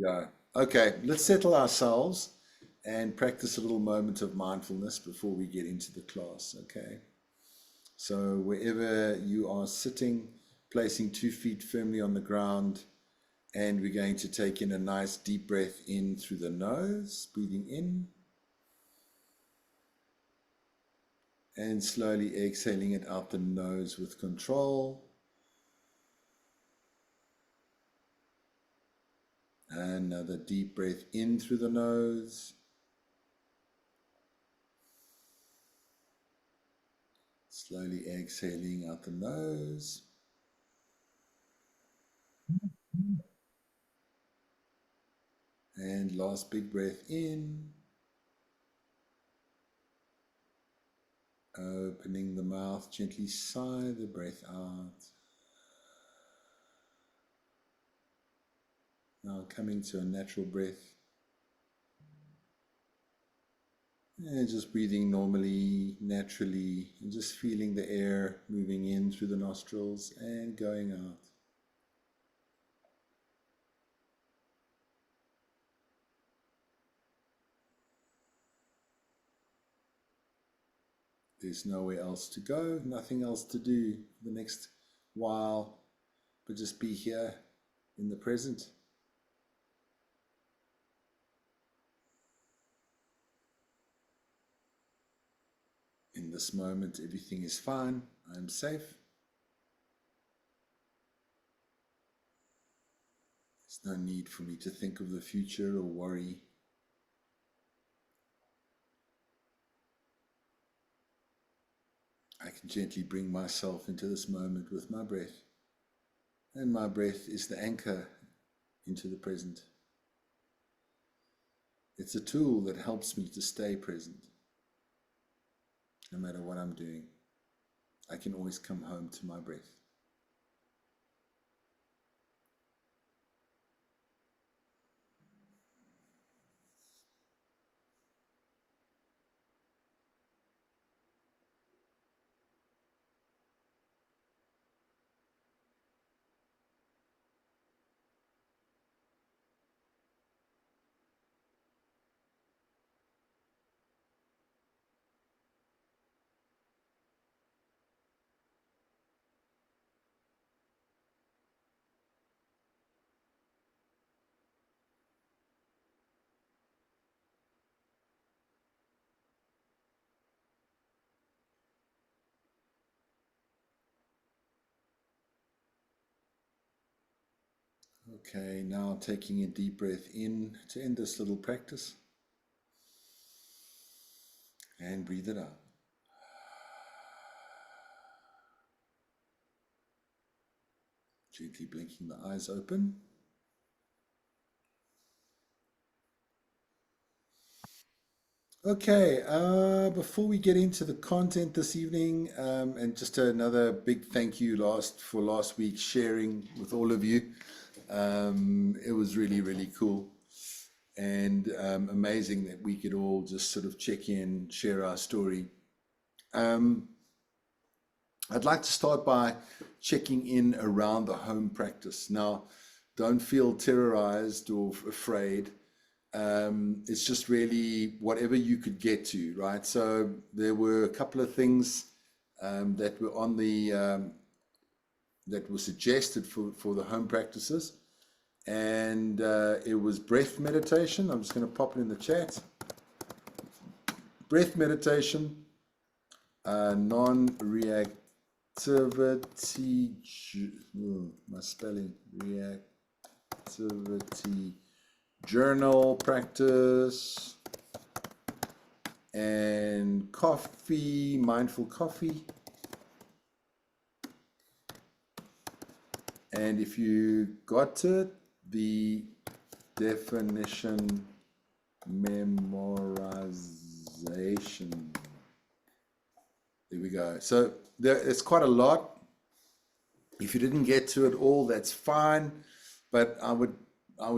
Yeah. Okay, let's settle ourselves and practice a little moment of mindfulness before we get into the class. Okay. So, wherever you are sitting, placing 2 feet firmly on the ground, and we're going to take in a nice deep breath in through the nose, breathing in, and slowly exhaling it out the nose with control. Another deep breath in through the nose. Slowly exhaling out the nose. And last big breath in. Opening the mouth, gently sigh the breath out. Now coming to a natural breath. And just breathing normally, naturally, and just feeling the air moving in through the nostrils and going out. There's nowhere else to go, nothing else to do for the next while, but just be here in the present. In this moment, everything is fine. I'm safe. There's no need for me to think of the future or worry. I can gently bring myself into this moment with my breath. And my breath is the anchor into the present. It's a tool that helps me to stay present. No matter what I'm doing, I can always come home to my breath. Okay, now taking a deep breath in to end this little practice and breathe it out. Gently blinking the eyes open. Okay, before we get into the content this evening, and just another big thank you for last week's sharing with all of you. It was really, really cool and amazing that we could all just sort of check in, share our story. Um, I'd like to start by checking in around the home practice. Now, don't feel terrorized or afraid. It's just really whatever you could get to, right? So there were a couple of things that were on the that were suggested for the home practices, and it was breath meditation. I'm just going to pop it in the chat. Breath meditation, non-reactivity. My spelling reactivity journal practice, and coffee, mindful coffee. And if you got it, the definition memorization. There we go. So it's quite a lot. If you didn't get to it all, that's fine. But I would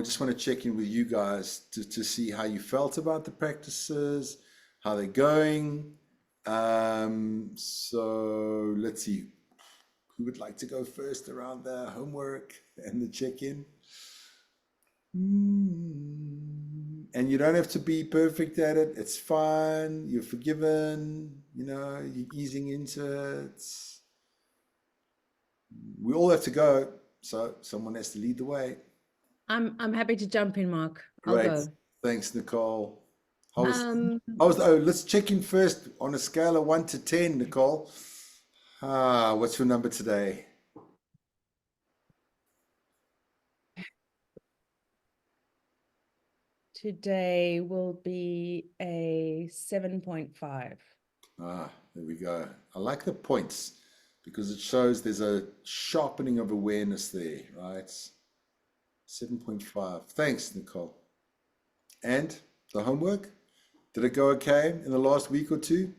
just want to check in with you guys to see how you felt about the practices, how they're going. So let's see. Who would like to go first around the homework and the check-in? And you don't have to be perfect at it. It's fine. You're forgiven. You're easing into it. We all have to go. So someone has to lead the way. I'm happy to jump in, Mark. I'll Great. go. Thanks, Nicole. How was, Um, let's check in first on a scale of 1 to 10, Nicole. What's your number today? Today will be a 7.5. There we go. I like the points because it shows there's a sharpening of awareness there, right? 7.5. Thanks, Nicole. And the homework? Did it go okay in the last week or two?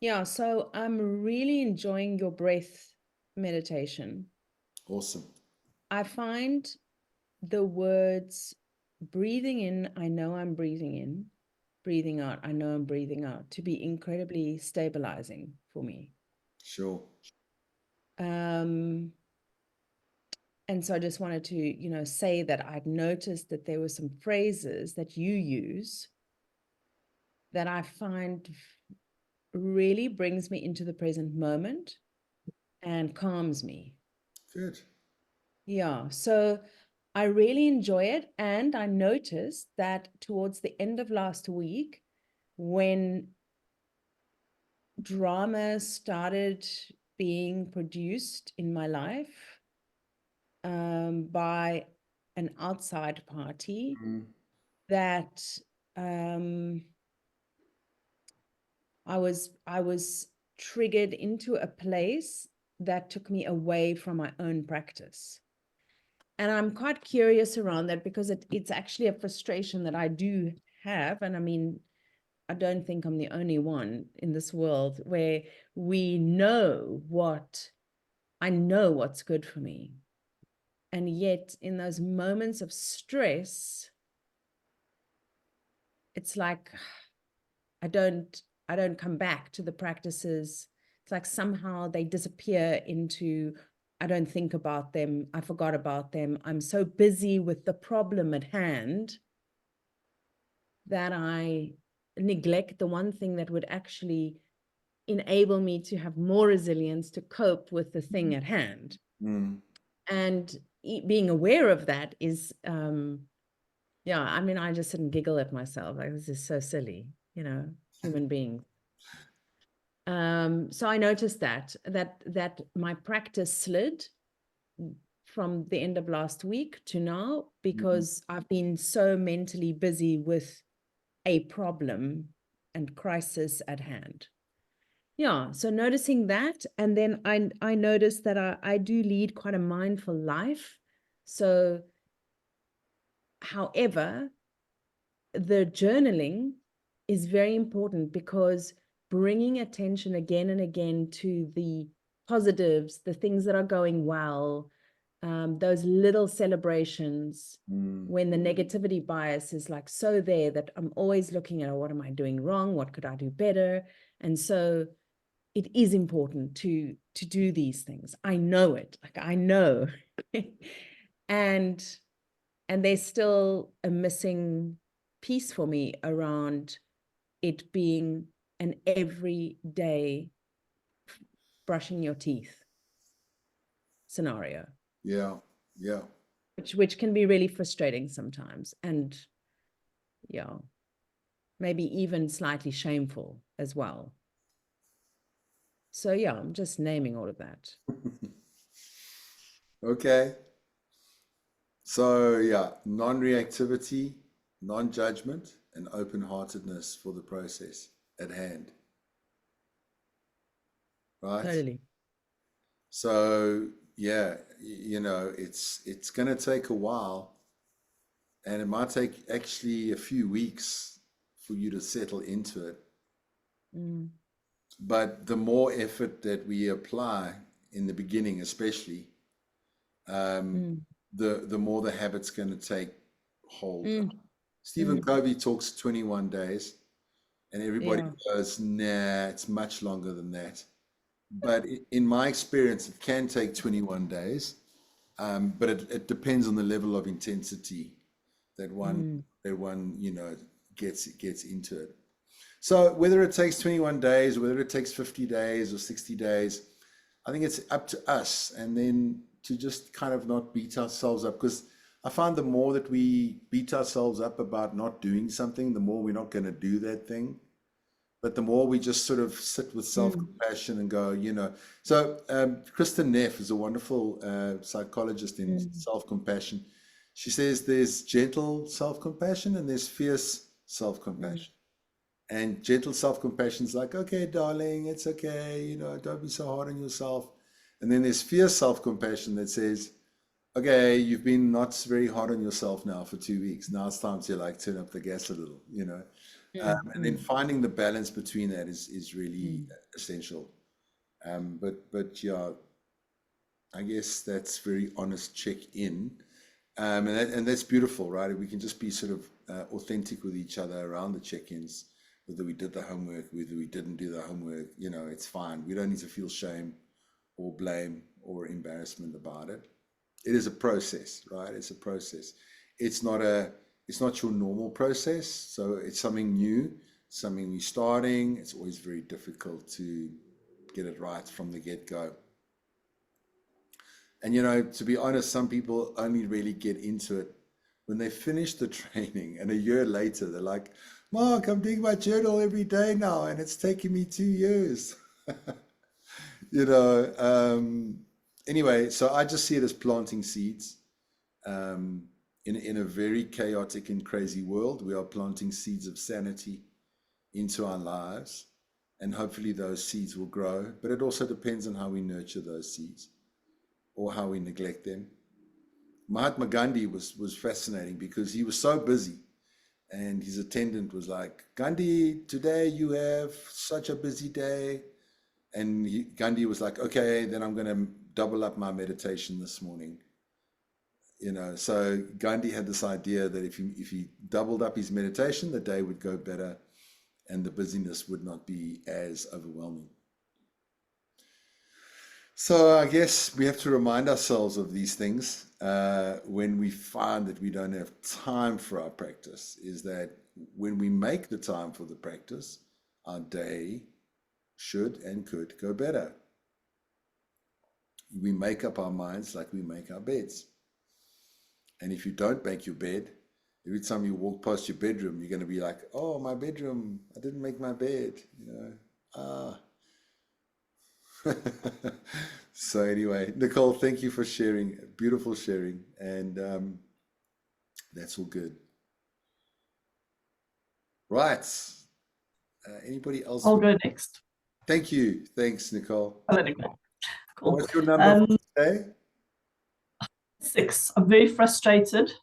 Yeah, so I'm really enjoying your breath meditation. Awesome. I find the words breathing in, I know I'm breathing in, breathing out, I know I'm breathing out, to be incredibly stabilizing for me. Sure. Um, and so I just wanted to, say that I'd noticed that there were some phrases that you use that I find really brings me into the present moment and calms me. Good. Yeah, so I really enjoy it. And I noticed that towards the end of last week, when drama started being produced in my life by an outside party, Mm, that um, I was triggered into a place that took me away from my own practice. And I'm quite curious around that because it's actually a frustration that I do have. And I mean, I don't think I'm the only one in this world where I know what's good for me. And yet, in those moments of stress, it's like I don't I don't come back to the practices. It's like somehow they disappear into, I don't think about them. I forgot about them. I'm so busy with the problem at hand that I neglect the one thing that would actually enable me to have more resilience to cope with the thing at hand. mm. And being aware of that is, yeah, I mean, I just sit and giggle at myself. Like, this is so silly, human beings. So I noticed that my practice slid from the end of last week to now Mm. because I've been so mentally busy with a problem and crisis at hand. Yeah, so noticing that, and then I noticed that I do lead quite a mindful life. So, however, the journaling is very important because bringing attention again and again to the positives, the things that are going well, those little celebrations Mm. when the negativity bias is like so there that I'm always looking at, oh, what am I doing wrong? What could I do better? And so it is important to do these things. I know it, like I know. and and there's still a missing piece for me around it being an everyday brushing your teeth scenario, Yeah. Yeah. which can be really frustrating sometimes, and yeah, maybe even slightly shameful as well. So yeah, I'm just naming all of that. Okay. So, yeah, non-reactivity, non-judgment, and open-heartedness for the process at hand, right? Totally. So, yeah, it's going to take a while, and it might take actually a few weeks for you to settle into it. Mm, But the more effort that we apply in the beginning, especially, um, mm, the more the habit's going to take hold. mm, Stephen mm. Covey talks 21 days, and everybody Yeah. goes, nah, it's much longer than that. But in my experience, it can take 21 days, but it depends on the level of intensity. that one, you know, gets into it. So whether it takes 21 days, whether it takes 50 days or 60 days, I think it's up to us, and then to just kind of not beat ourselves up, because I find the more that we beat ourselves up about not doing something, the more we're not going to do that thing. But the more we just sort of sit with self-compassion and go, you know. So Kristen Neff is a wonderful psychologist in self-compassion. She says there's gentle self-compassion and there's fierce self-compassion. And gentle self-compassion is like, okay, darling, it's okay, you know, don't be so hard on yourself. And then there's fierce self-compassion that says, okay, you've been not very hard on yourself now for 2 weeks. Now it's time to like turn up the gas a little, you know. And then finding the balance between that is really essential. But yeah, I guess that's very honest check-in. And that's beautiful, right? We can just be sort of authentic with each other around the check-ins, whether we did the homework, whether we didn't do the homework, you know, it's fine. We don't need to feel shame or blame or embarrassment about it. It is a process, right? It's a process. It's not your normal process. So it's something new, something we're starting. It's always very difficult to get it right from the get-go. And, you know, to be honest, some people only really get into it when they finish the training, and a year later, they're like, Mark, I'm doing my journal every day now, and it's taken me 2 years. You know, anyway, so I just see it as planting seeds. In a very chaotic and crazy world, we are planting seeds of sanity into our lives, and hopefully those seeds will grow. But it also depends on how we nurture those seeds or how we neglect them. Mahatma Gandhi was fascinating because he was so busy, and his attendant was like, Gandhi, today you have such a busy day. And Gandhi was like, okay, then I'm going to double up my meditation this morning. You know, so Gandhi had this idea that if he doubled up his meditation, the day would go better and the busyness would not be as overwhelming. So I guess we have to remind ourselves of these things when we find that we don't have time for our practice, is that when we make the time for the practice, our day should and could go better. We make up our minds like we make our beds. And if you don't make your bed, every time you walk past your bedroom, you're going to be like, oh, my bedroom, I didn't make my bed, you know. So anyway, Nicole, thank you for sharing, beautiful sharing. And that's all good. Right. Anybody else? I'll go next. Thank you. Thanks, Nicole. Cool. What's your number for today? 6. I'm very frustrated.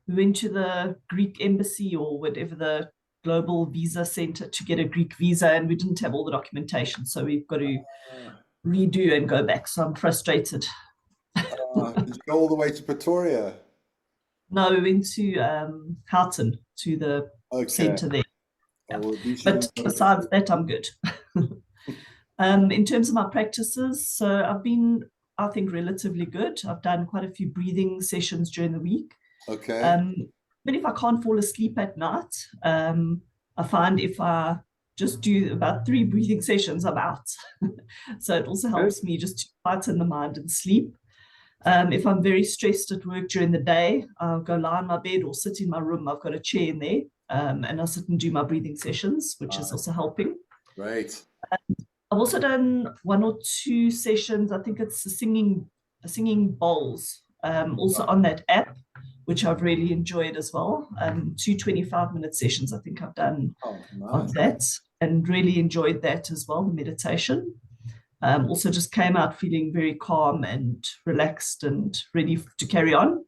We went to the Greek embassy or whatever, the global visa center, to get a Greek visa, and we didn't have all the documentation. So we've got to redo and go back. So I'm frustrated. Did you go all the way to Pretoria? No, we went to Houghton, to the center there. Yeah. Well, but besides that, I'm good. In terms of my practices, so I've been, I think, relatively good. I've done quite a few breathing sessions during the week. Okay. But if I can't fall asleep at night, I find if I just do about 3 breathing sessions, I'm out. So it also helps me just to quieten the mind and sleep. If I'm very stressed at work during the day, I'll go lie in my bed or sit in my room. I've got a chair in there, and I'll sit and do my breathing sessions, which is also helping. Right. I've also done 1 or 2 sessions. I think it's a singing bowls, also on that app, which I've really enjoyed as well. 2 25-minute sessions I think I've done of that, and really enjoyed that as well, the meditation. Also just came out feeling very calm and relaxed and ready to carry on.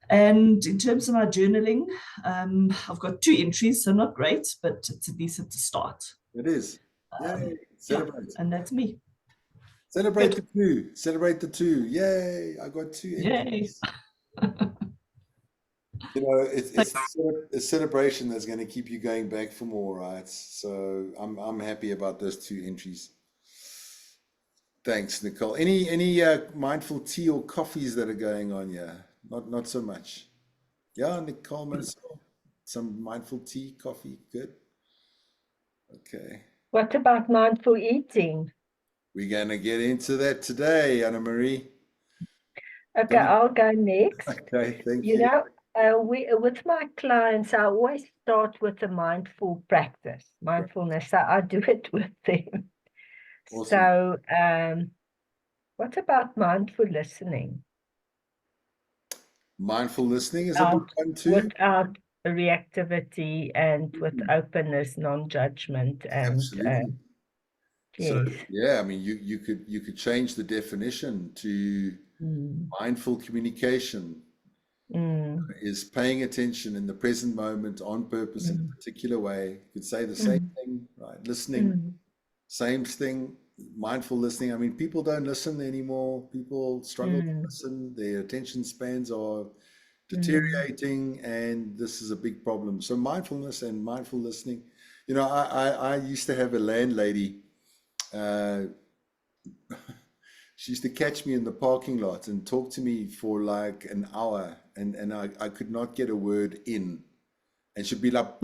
And in terms of my journaling, I've got 2 entries, so not great, but it's a decent to start. It is. Yay. Celebrate. Yeah, and that's me. Celebrate the 2. Celebrate the 2. Yay. I got 2 entries. Yay. You know, it's a celebration that's going to keep you going back for more, right? So I'm happy about those 2 entries. Thanks, Nicole. Any mindful tea or coffees that are going on here? Not so much. Yeah, Nicole Mansell. Some mindful tea, coffee, good. Okay. What about mindful eating? We're going to get into that today, Anna Marie. Okay, I'll go next. Okay, thank You you. know, with my clients, I always start with a mindful practice, mindfulness. So I do it with them. Awesome. So, what about mindful listening? Mindful listening is a big one too. Without reactivity and with openness, non-judgment, and Absolutely. So yes. yeah, I mean, you could change the definition to mindful communication is paying attention in the present moment on purpose in a particular way. You could say the same thing, right? Listening, same thing. Mindful listening. I mean, people don't listen anymore. People struggle to listen. Their attention spans are deteriorating, and this is a big problem. So mindfulness and mindful listening. You know, I used to have a landlady. She used to catch me in the parking lot and talk to me for like an hour, and I could not get a word in. And she'd be like,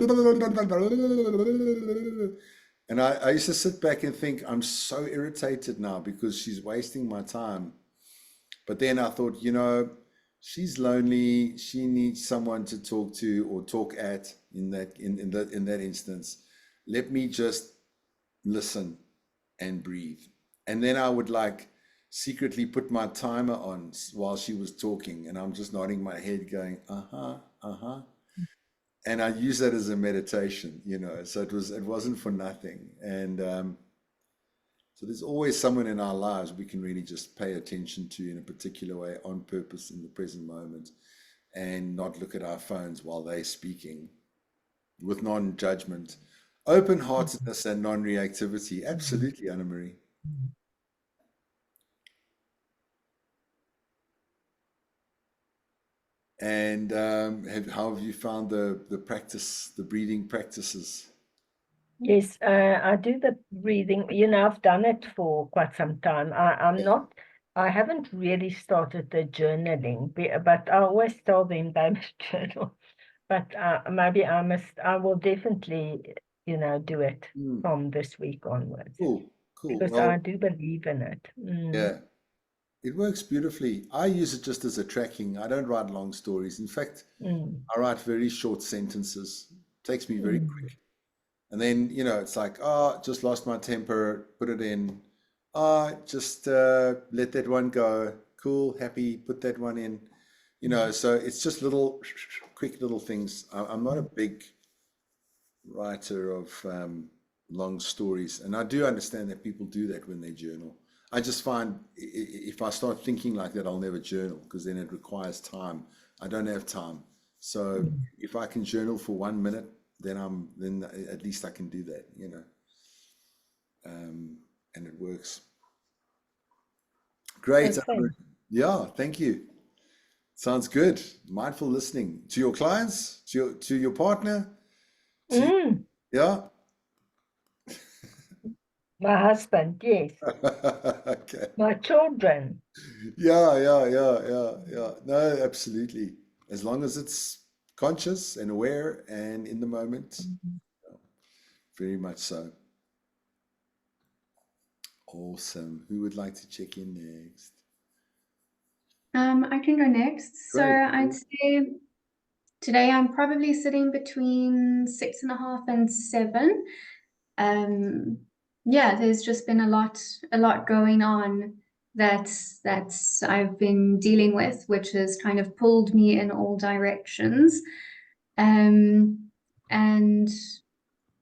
and I used to sit back and think, I'm so irritated now because she's wasting my time. But then I thought, you know, she's lonely. She needs someone to talk to or talk at in that instance. Let me just listen and breathe. And then I would like secretly put my timer on while she was talking, and I'm just nodding my head going, uh-huh, uh-huh. And I use that as a meditation, you know, so it wasn't for nothing. And so there's always someone in our lives we can really just pay attention to in a particular way on purpose in the present moment, and not look at our phones while they're speaking, with non-judgment, open-heartedness and non-reactivity. Absolutely, Anna Marie. And how have you found the practice, the breathing practices? Yes, I do the breathing. You know, I've done it for quite some time. I haven't really started the journaling, but I always tell them they must journal. But maybe I will definitely, you know, do it from this week onwards. Cool. Because Well, I do believe in it. yeah, it works beautifully. I use it just as a tracking. I don't write long stories. In fact, I write very short sentences. It takes me very quick. And then, you know, it's like, oh, just lost my temper, put it in. Oh, just let that one go. Cool, happy, put that one in. You know, so it's just little, quick little things. I'm not a big writer of long stories. And I do understand that people do that when they journal. I just find if I start thinking like that, I'll never journal because then it requires time. I don't have time. So if I can journal for 1 minute, then at least I can do that, you know. And it works. Great. Okay. Yeah, thank you. Sounds good. Mindful listening to your clients, to your partner. Yeah. My husband, yes. Okay. My children. Yeah. No, absolutely. As long as it's conscious and aware and in the moment. Very much so. Awesome. Who would like to check in next? I can go next. So Great. I'd say today I'm probably sitting between 6.5 and 7. Yeah, there's just been a lot going on that's I've been dealing with, which has kind of pulled me in all directions. And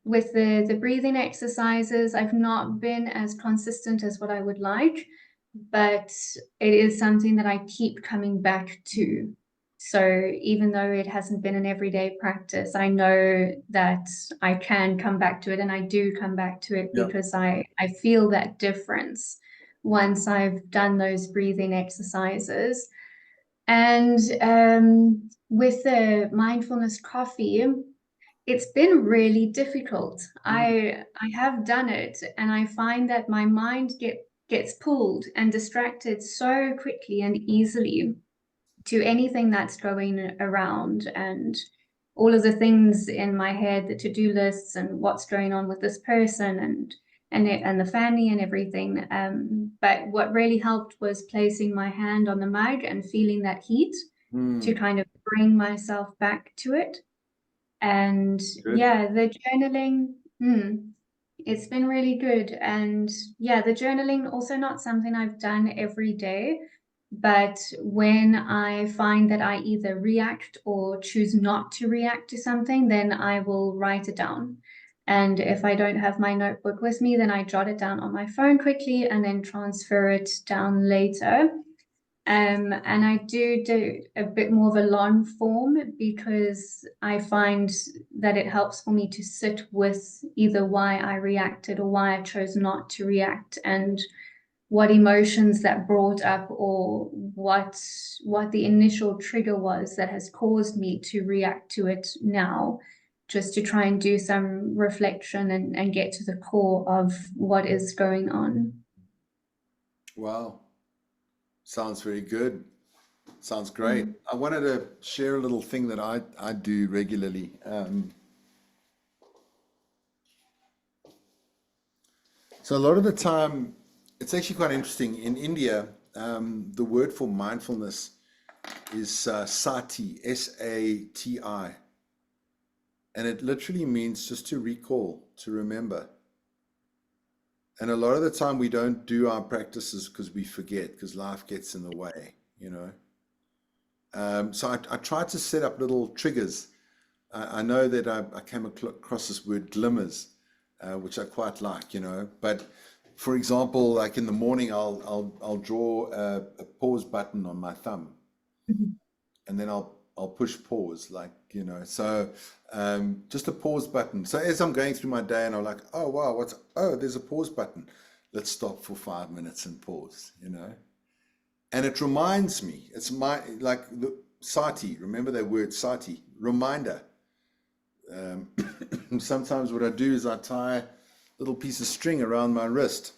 with the breathing exercises, I've not been as consistent as what I would like, but it is something that I keep coming back to. So even though it hasn't been an everyday practice, I know that I can come back to it, and I do come back to it because I feel that difference once I've done those breathing exercises. And with the mindfulness coffee, it's been really difficult. I have done it, and I find that my mind gets pulled and distracted so quickly and easily. to anything that's going around and all of the things in my head, the to-do lists and what's going on with this person and the family and everything. But what really helped was placing my hand on the mug and feeling that heat to kind of bring myself back to it. And Good. yeah, the journaling, it's been really good. And yeah, the journaling also not something I've done every day, but when I find that I either react or choose not to react to something, then I will write it down. And if I don't have my notebook with me, then I jot it down on my phone quickly and then transfer it down later. And I do a bit more of a long form because I find that it helps for me to sit with either why I reacted or why I chose not to react and what emotions that brought up or what the initial trigger was that has caused me to react to it now, just to try and do some reflection and get to the core of what is going on. Wow. Sounds very good. Sounds great. I wanted to share a little thing that I do regularly. So a lot of the time, it's actually quite interesting. In India, the word for mindfulness is sati, S-A-T-I. And it literally means just to recall, to remember. And a lot of the time we don't do our practices because we forget, because life gets in the way, you know. So I tried to set up little triggers. I know that I came across this word glimmers, which I quite like, you know. But for example, like in the morning, I'll draw a pause button on my thumb, and then I'll push pause, like, you know. So just a pause button. So as I'm going through my day, and I'm like, oh wow, there's a pause button. Let's stop for 5 minutes and pause, you know. And it reminds me, it's like the sati, remember that word sati, reminder. Sometimes what I do is I tie a little piece of string around my wrist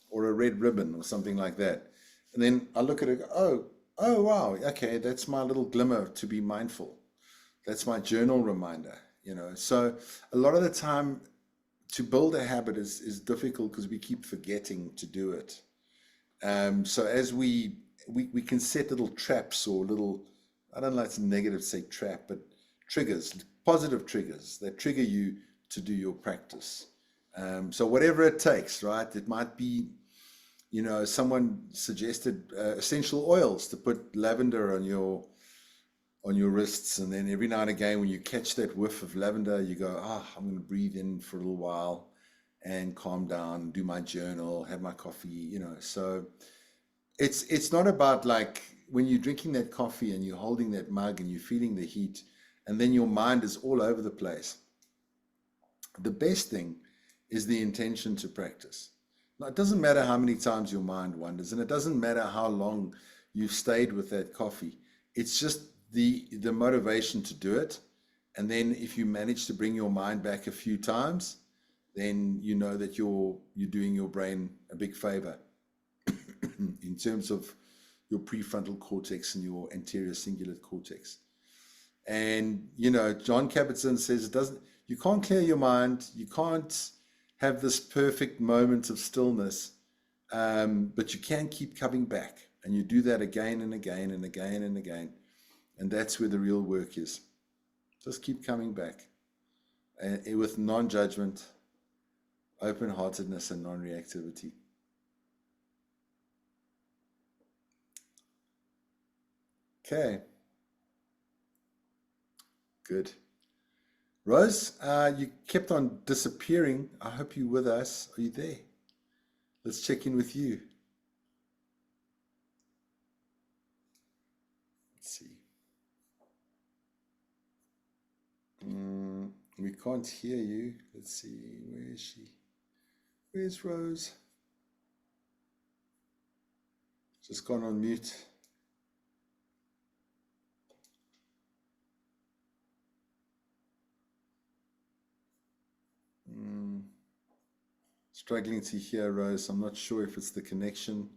or a red ribbon or something like that. And then I look at it, oh wow, okay, that's my little glimmer to be mindful. That's my journal reminder, you know. So a lot of the time to build a habit is difficult because we keep forgetting to do it. So as we can set little traps or little, I don't like to negative say trap, but triggers, positive triggers that trigger you to do your practice. So whatever it takes, right? It might be, you know, someone suggested essential oils to put lavender on your wrists, and then every now and again when you catch that whiff of lavender, you go, I'm going to breathe in for a little while and calm down, do my journal, have my coffee, you know. So it's not about like when you're drinking that coffee and you're holding that mug and you're feeling the heat and then your mind is all over the place. The best thing is the intention to practice. Now, it doesn't matter how many times your mind wanders, and it doesn't matter how long you've stayed with that coffee. It's just the motivation to do it. And then if you manage to bring your mind back a few times, then you know that you're doing your brain a big favor in terms of your prefrontal cortex and your anterior cingulate cortex. And, you know, John Kabat-Zinn says you can't clear your mind. You can't have this perfect moment of stillness, but you can keep coming back. And you do that again and again and again and again. And that's where the real work is. Just keep coming back with non-judgment, open-heartedness, and non-reactivity. Okay. Good. Rose, you kept on disappearing. I hope you're with us. Are you there? Let's check in with you. Let's see. We can't hear you. Let's see. Where is she? Where's Rose? Just gone on mute. Struggling to hear Rose. I'm not sure if it's the connection.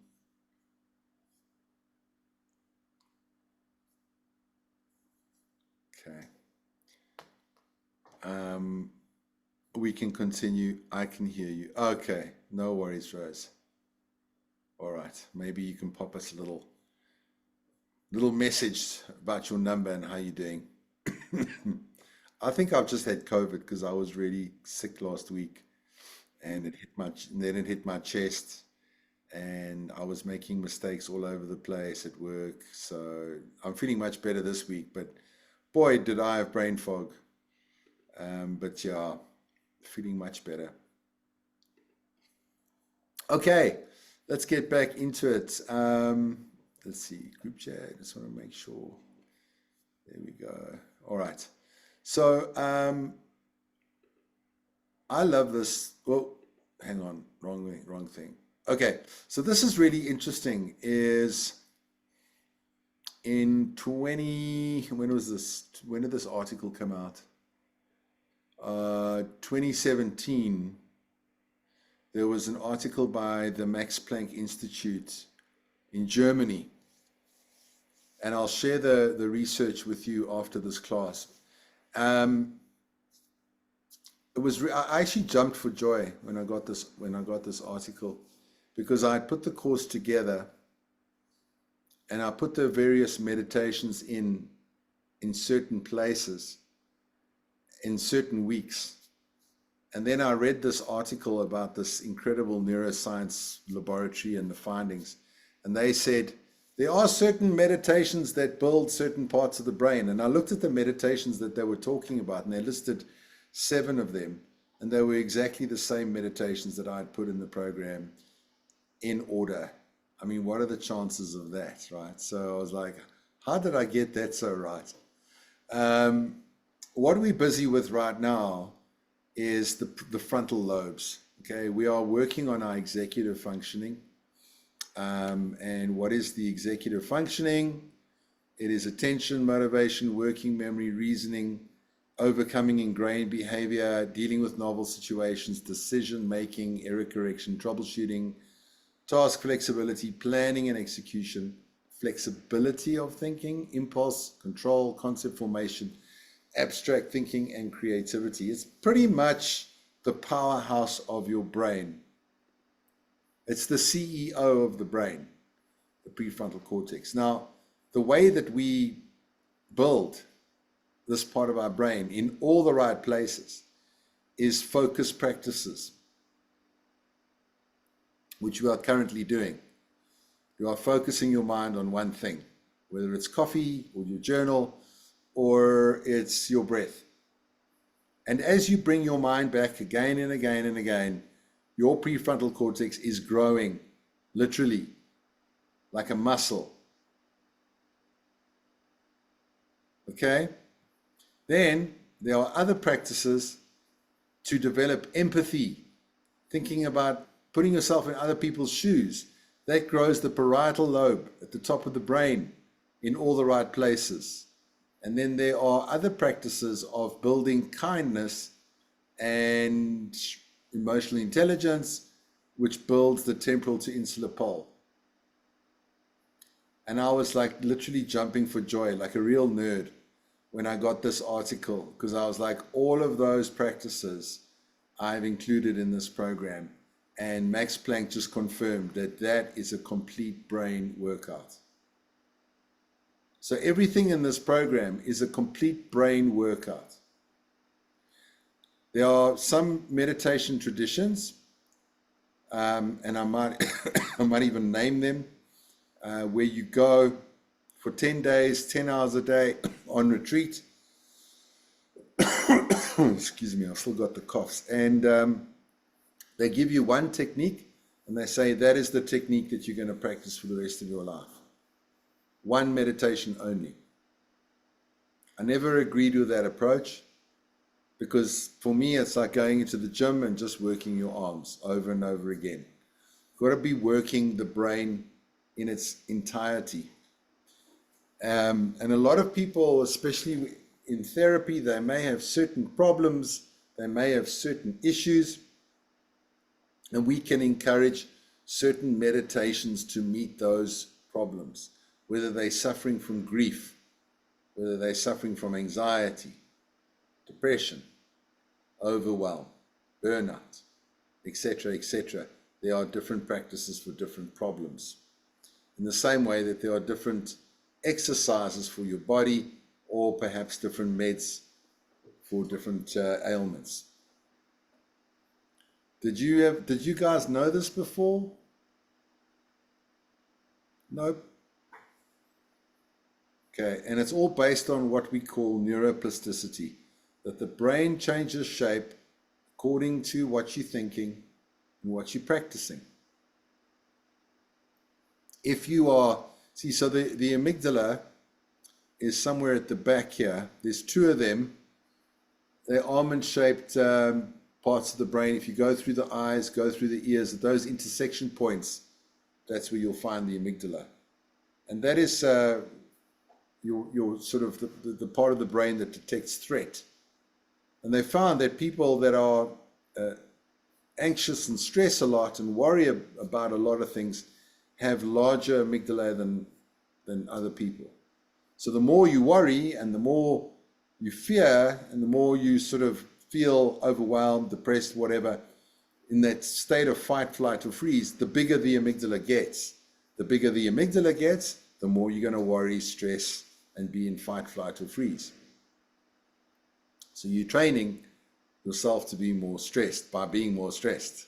We can continue. I can hear you. Okay, no worries, Rose. All right, maybe you can pop us a little message about your number and how you're doing. I think I've just had COVID because I was really sick last week, and then it hit my chest, and I was making mistakes all over the place at work. So I'm feeling much better this week, but boy, did I have brain fog. But yeah, feeling much better. Okay, let's get back into it. Let's see, group chat. I just want to make sure. There we go. All right. So I love this. Well, hang on, wrong thing. Okay, so this is really interesting. Is in 20, when was this? When did this article come out? 2017. There was an article by the Max Planck Institute in Germany, and I'll share the research with you after this class. I actually jumped for joy when I got this article, because I put the course together and I put the various meditations in certain places in certain weeks. And then I read this article about this incredible neuroscience laboratory and the findings. And they said, there are certain meditations that build certain parts of the brain. And I looked at the meditations that they were talking about, and they listed 7 of them. And they were exactly the same meditations that I had put in the program in order. I mean, what are the chances of that, right? So I was like, how did I get that so right? What we're busy with right now is the frontal lobes. Okay, we are working on our executive functioning. And what is the executive functioning? It is attention, motivation, working memory, reasoning, overcoming ingrained behavior, dealing with novel situations, decision making, error correction, troubleshooting, task flexibility, planning and execution, flexibility of thinking, impulse, control, concept formation, abstract thinking, and creativity. It's pretty much the powerhouse of your brain. It's the CEO of the brain, the prefrontal cortex. Now, the way that we build this part of our brain in all the right places is focus practices, which we are currently doing. You are focusing your mind on one thing, whether it's coffee or your journal or it's your breath. And as you bring your mind back again and again and again, your prefrontal cortex is growing, literally, like a muscle. Okay? Then there are other practices to develop empathy, thinking about putting yourself in other people's shoes. That grows the parietal lobe at the top of the brain in all the right places. And then there are other practices of building kindness and emotional intelligence, which builds the temporal to insular pole. And I was like literally jumping for joy, like a real nerd, when I got this article, because I was like, all of those practices I've included in this program. And Max Planck just confirmed that that is a complete brain workout. So everything in this program is a complete brain workout. There are some meditation traditions, and I might even name them, where you go for 10 days, 10 hours a day on retreat. Excuse me, I've still got the coughs. And they give you one technique, and they say that is the technique that you're going to practice for the rest of your life. One meditation only. I never agreed with that approach, because for me, it's like going into the gym and just working your arms over and over again. You've got to be working the brain in its entirety. And a lot of people, especially in therapy, they may have certain problems, they may have certain issues, and we can encourage certain meditations to meet those problems, whether they're suffering from grief, whether they're suffering from anxiety, depression, overwhelm, burnout, etc., etc. There are different practices for different problems. In the same way that there are different exercises for your body, or perhaps different meds for different ailments. Did you guys know this before? Nope. Okay, and it's all based on what we call neuroplasticity, that the brain changes shape according to what you're thinking and what you're practicing. If you are, see, so the amygdala is somewhere at the back here. There's two of them. They're almond-shaped parts of the brain. If you go through the eyes, go through the ears, at those intersection points, that's where you'll find the amygdala. And that is your sort of the part of the brain that detects threat. And they found that people that are anxious and stress a lot and worry about a lot of things have larger amygdala than other people. So the more you worry and the more you fear and the more you sort of feel overwhelmed, depressed, whatever, in that state of fight, flight, or freeze, the bigger the amygdala gets. The bigger the amygdala gets, the more you're going to worry, stress, and be in fight, flight, or freeze. So you're training yourself to be more stressed by being more stressed.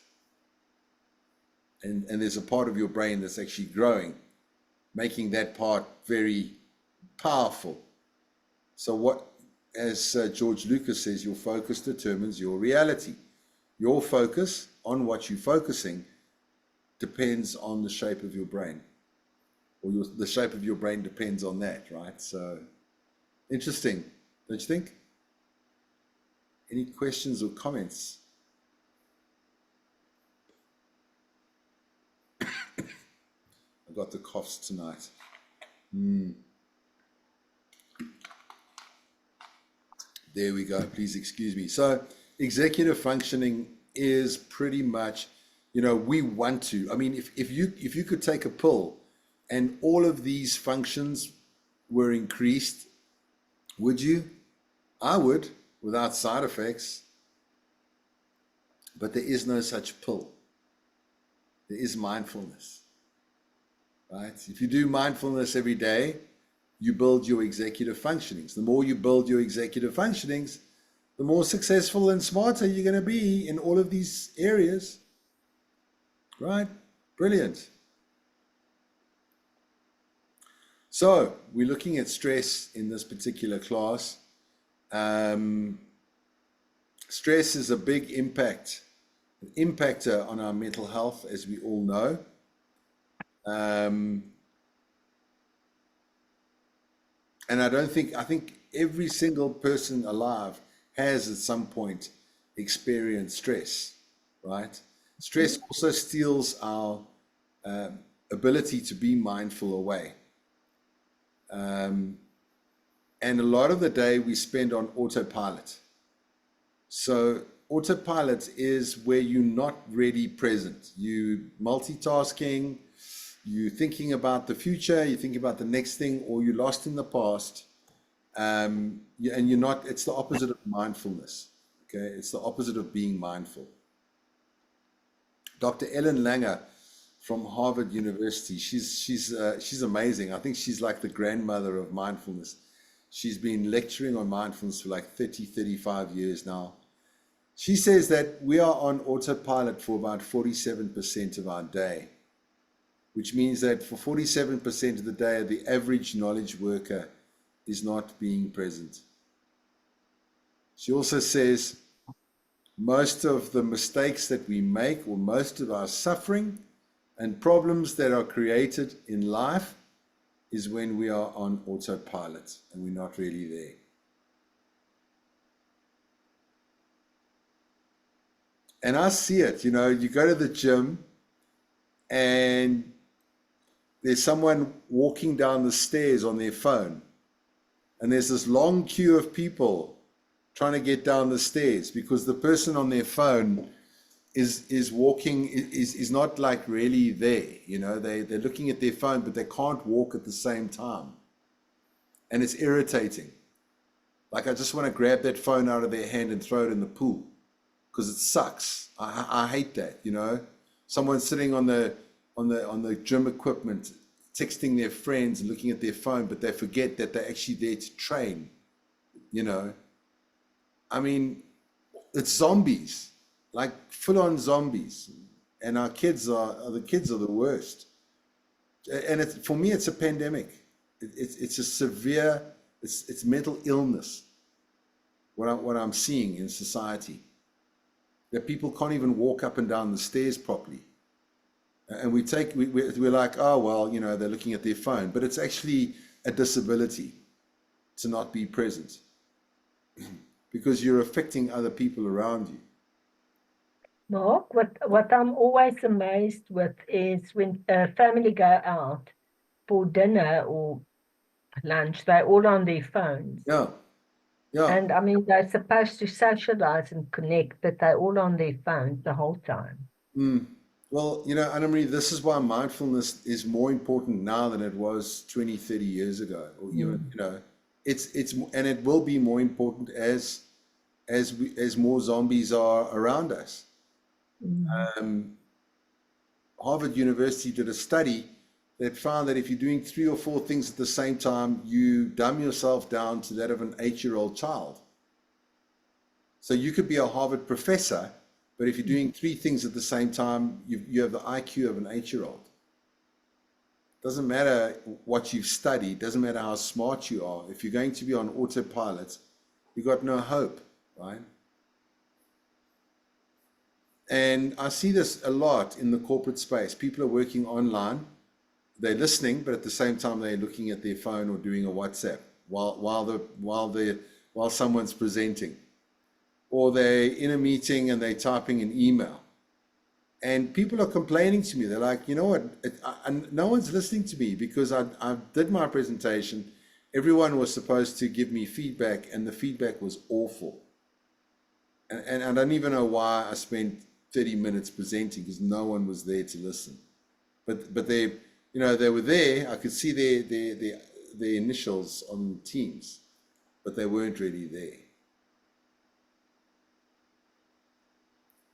And there's a part of your brain that's actually growing, making that part very powerful. So what, as George Lucas says, your focus determines your reality. Your focus on what you're focusing depends on the shape of your brain, or the shape of your brain depends on that, right? So interesting, don't you think? Any questions or comments? I got the coughs tonight. There we go. Please excuse me. So executive functioning is pretty much, we want to. I mean, if you could take a pill and all of these functions were increased, would you? I would, without side effects. But there is no such pill. There is mindfulness, right? If you do mindfulness every day, you build your executive functionings. The more you build your executive functionings, the more successful and smarter you're going to be in all of these areas, right? Brilliant. So we're looking at stress in this particular class. Stress is a big impactor on our mental health, as we all know. And I think every single person alive has at some point experienced stress, right? Stress also steals our ability to be mindful away. And a lot of the day we spend on autopilot. So autopilot is where you're not really present. You multitasking, you're thinking about the future, you're thinking about the next thing, or you're lost in the past. And you're not, it's the opposite of mindfulness. Okay, it's the opposite of being mindful. Dr. Ellen Langer from Harvard University, she's amazing. I think she's like the grandmother of mindfulness. She's been lecturing on mindfulness for like 35 years now. She says that we are on autopilot for about 47% of our day, which means that for 47% of the day, the average knowledge worker is not being present. She also says most of the mistakes that we make, or most of our suffering and problems that are created in life, is when we are on autopilot and we're not really there. And I see it, you go to the gym and there's someone walking down the stairs on their phone, and there's this long queue of people trying to get down the stairs because the person on their phone is walking, is not like really there. They're looking at their phone, but they can't walk at the same time. And it's irritating. Like, I just want to grab that phone out of their hand and throw it in the pool. because it sucks. I hate that, you know. Someone sitting on the gym equipment, texting their friends and looking at their phone, but they forget that they're actually there to train, you know. I mean, it's zombies, like full-on zombies, and our kids are the worst. And for me, it's a pandemic. It's a severe, it's mental illness. What I'm seeing in society, that people can't even walk up and down the stairs properly, and we're like, oh well, you know, they're looking at their phone, but it's actually a disability to not be present because you're affecting other people around you. Mark, what I'm always amazed with is when a family go out for dinner or lunch, they're all on their phones. Yeah. And I mean, they're supposed to socialize and connect, but they're all on their phones the whole time. Well, you know, Anna Marie, this is why mindfulness is more important now than it was 20, 30 years ago, or even, you know, and it will be more important as more zombies are around us. Harvard University did a study that found that if you're doing 3 or 4 things at the same time, you dumb yourself down to that of an 8-year-old child. So you could be a Harvard professor, but if you're doing 3 things at the same time, you have the IQ of an 8-year-old. Doesn't matter what you've studied, doesn't matter how smart you are. If you're going to be on autopilot, you've got no hope, right? And I see this a lot in the corporate space. People are working online, they're listening, but at the same time they're looking at their phone or doing a WhatsApp while someone's presenting, or they're in a meeting and they're typing an email. And people are complaining to me. They're like, you know what? No one's listening to me because I did my presentation. Everyone was supposed to give me feedback, and the feedback was awful. And I don't even know why I spent 30 minutes presenting, because no one was there to listen. But they, you know, they were there. I could see their initials on Teams, but they weren't really there.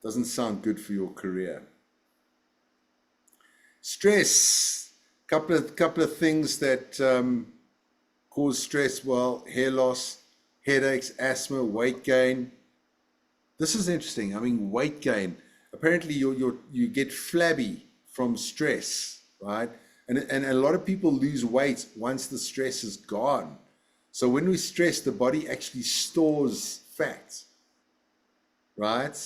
Doesn't sound good for your career. Stress. Couple of things that cause stress. Well, hair loss, headaches, asthma, weight gain. This is interesting. I mean, weight gain. Apparently, you get flabby from stress, right? And a lot of people lose weight once the stress is gone. So when we stress, the body actually stores fat, right?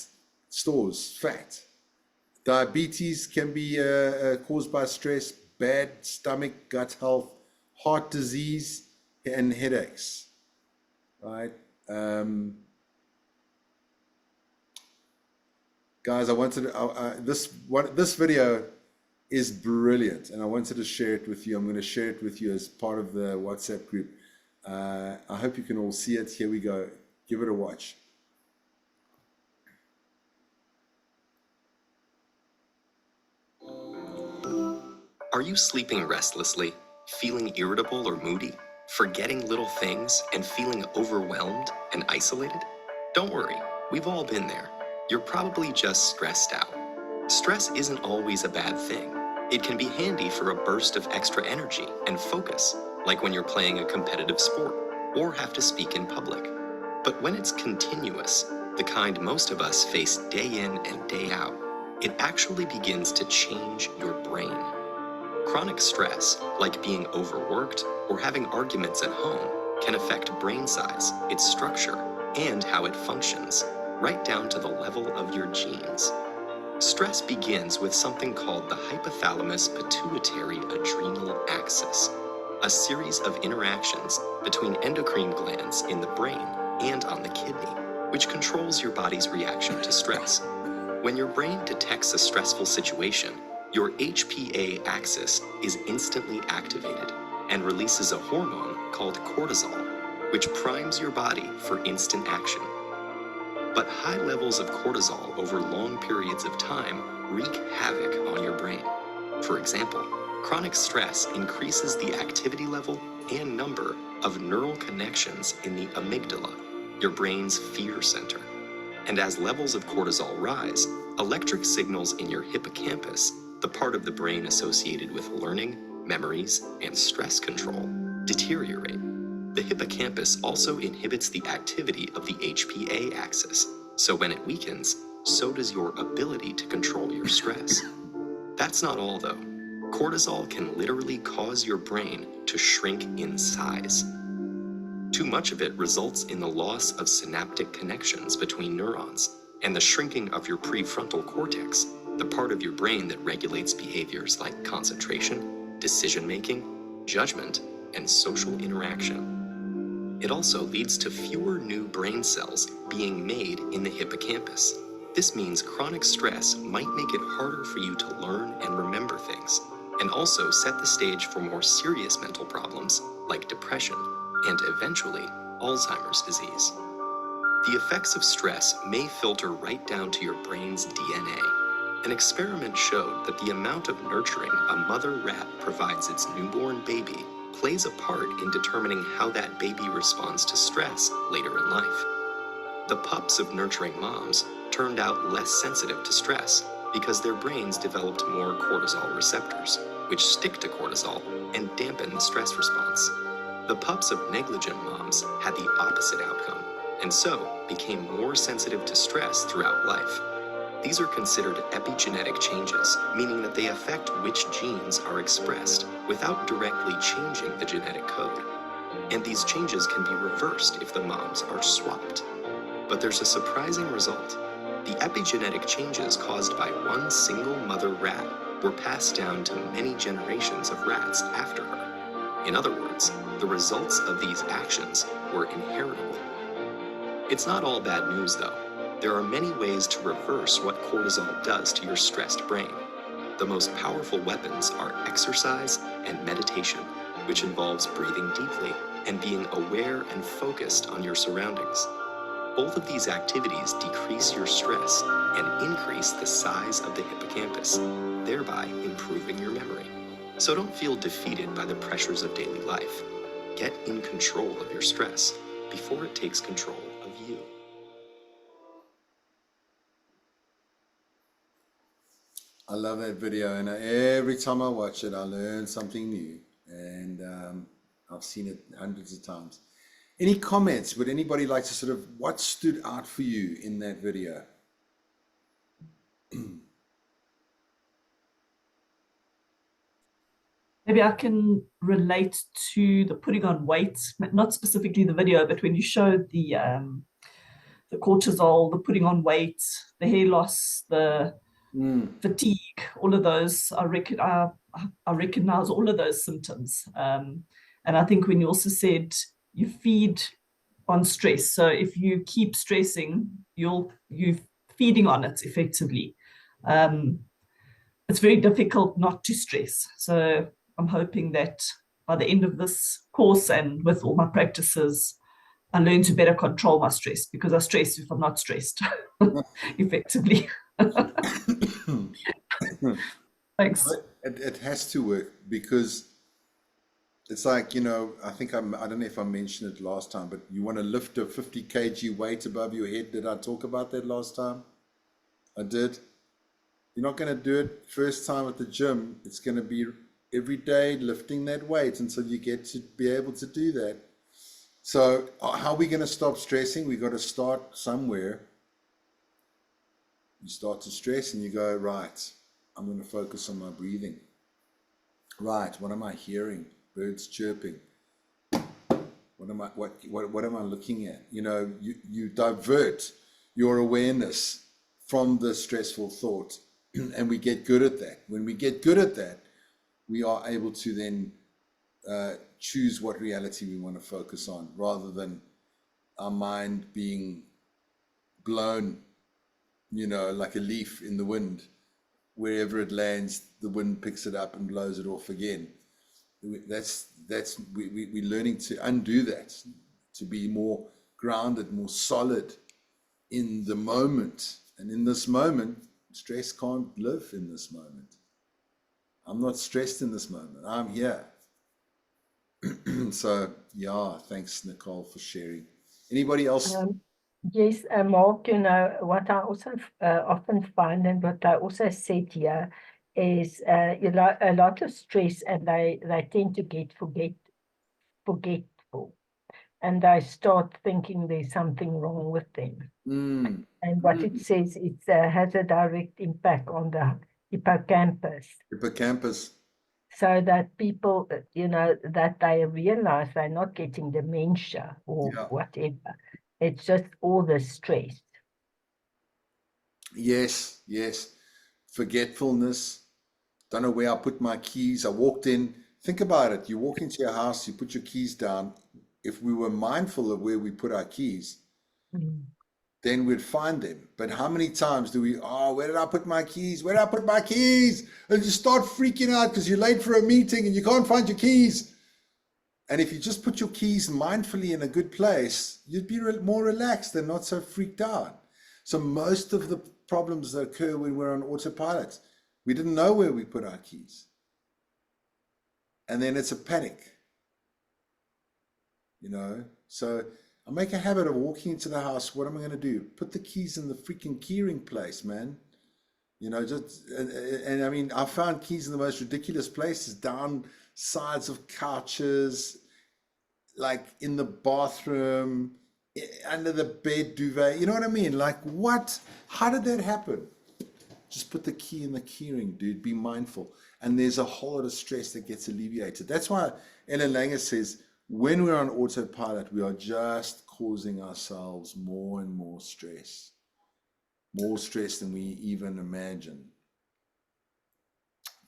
Stores fat. Diabetes can be caused by stress, bad stomach, gut health, heart disease, and headaches, right? Guys, I wanted this video is brilliant, and I wanted to share it with you. I'm going to share it with you as part of the WhatsApp group. I hope you can all see it. Here we go. Give it a watch. Are you sleeping restlessly, feeling irritable or moody, forgetting little things, and feeling overwhelmed and isolated? Don't worry, we've all been there. You're probably just stressed out. Stress isn't always a bad thing. It can be handy for a burst of extra energy and focus, like when you're playing a competitive sport or have to speak in public. But when it's continuous, the kind most of us face day in and day out, it actually begins to change your brain. Chronic stress, like being overworked or having arguments at home, can affect brain size, its structure, and how it functions, right down to the level of your genes. Stress begins with something called the hypothalamus pituitary adrenal axis, a series of interactions between endocrine glands in the brain and on the kidney, which controls your body's reaction to stress. When your brain detects a stressful situation, your HPA axis is instantly activated and releases a hormone called cortisol, which primes your body for instant action. But high levels of cortisol over long periods of time wreak havoc on your brain. For example, chronic stress increases the activity level and number of neural connections in the amygdala, your brain's fear center. And as levels of cortisol rise, electric signals in your hippocampus, the part of the brain associated with learning, memories, and stress control, deteriorate. The hippocampus also inhibits the activity of the HPA axis, so when it weakens, so does your ability to control your stress. That's not all though. Cortisol can literally cause your brain to shrink in size. Too much of it results in the loss of synaptic connections between neurons and the shrinking of your prefrontal cortex, the part of your brain that regulates behaviors like concentration, decision-making, judgment, and social interaction. It also leads to fewer new brain cells being made in the hippocampus. This means chronic stress might make it harder for you to learn and remember things, and also set the stage for more serious mental problems like depression and eventually Alzheimer's disease. The effects of stress may filter right down to your brain's DNA. An experiment showed that the amount of nurturing a mother rat provides its newborn baby plays a part in determining how that baby responds to stress later in life. The pups of nurturing moms turned out less sensitive to stress because their brains developed more cortisol receptors, which stick to cortisol and dampen the stress response. The pups of negligent moms had the opposite outcome, and so became more sensitive to stress throughout life. These are considered epigenetic changes, meaning that they affect which genes are expressed without directly changing the genetic code. And these changes can be reversed if the moms are swapped. But there's a surprising result. The epigenetic changes caused by one single mother rat were passed down to many generations of rats after her. In other words, the results of these actions were inheritable. It's not all bad news though. There are many ways to reverse what cortisol does to your stressed brain. The most powerful weapons are exercise and meditation, which involves breathing deeply and being aware and focused on your surroundings. Both of these activities decrease your stress and increase the size of the hippocampus, thereby improving your memory. So don't feel defeated by the pressures of daily life. Get in control of your stress before it takes control of you. I love that video, and every time I watch it, I learn something new, and I've seen it hundreds of times. Any comments? Would anybody like to sort of, what stood out for you in that video? Maybe I can relate to the putting on weight, not specifically the video, but when you showed the cortisol, the putting on weight, the hair loss, the fatigue, all of those, I recognize all of those symptoms. And I think when you also said you feed on stress, so if you keep stressing, you're feeding on it effectively. It's very difficult not to stress. So I'm hoping that by the end of this course and with all my practices, I learn to better control my stress, because I stress if I'm not stressed effectively. Thanks. It has to work, because it's like, you know, I think I don't know if I mentioned it last time, but you want to lift a 50 kg weight above your head. Did I talk about that last time? I did. You're not going to do it first time at the gym. It's going to be every day lifting that weight until you get to be able to do that. So how are we going to stop stressing? We got to start somewhere. You start to stress and you go, right, I'm going to focus on my breathing. Right, what am I hearing? Birds chirping. What am I looking at? You know, you divert your awareness from the stressful thought, and we get good at that. When we get good at that, we are able to then choose what reality we want to focus on, rather than our mind being blown, you know, like a leaf in the wind. Wherever it lands, the wind picks it up and blows it off again. We're learning to undo that, to be more grounded, more solid in the moment. And in this moment, stress can't live in this moment. I'm not stressed in this moment. I'm here. So yeah, thanks Nicole for sharing. Anybody else? Yes, Mark, what I also often find, and what I also said here, is a lot of stress, and they tend to get forgetful, and they start thinking there's something wrong with them. Mm, And what it says, it has a direct impact on the hippocampus, hippocampus. so that people, that they realize they're not getting dementia or Yeah. whatever. It's just all the stress. Yes, yes. Forgetfulness. Don't know where I put my keys. I walked in. Think about it. You walk into your house, you put your keys down. If we were mindful of where we put our keys, Mm. then we'd find them. But how many times do we, oh, where did I put my keys? Where did I put my keys? And you start freaking out because you're late for a meeting and you can't find your keys. And if you just put your keys mindfully in a good place, you'd be more relaxed and not so freaked out. So most of the problems that occur when we're on autopilot, we didn't know where we put our keys. And then it's a panic, So I make a habit of walking into the house. What am I going to do? Put the keys in the freaking keyring place, man. And I mean, I found keys in the most ridiculous places, down sides of couches, like in the bathroom, under the bed duvet. You know what I mean? Like, what? How did that happen? Just put the key in the keyring, dude. Be mindful. And there's a whole lot of stress that gets alleviated. That's why Ellen Langer says, when we're on autopilot, we are just causing ourselves more and more stress. More stress than we even imagine.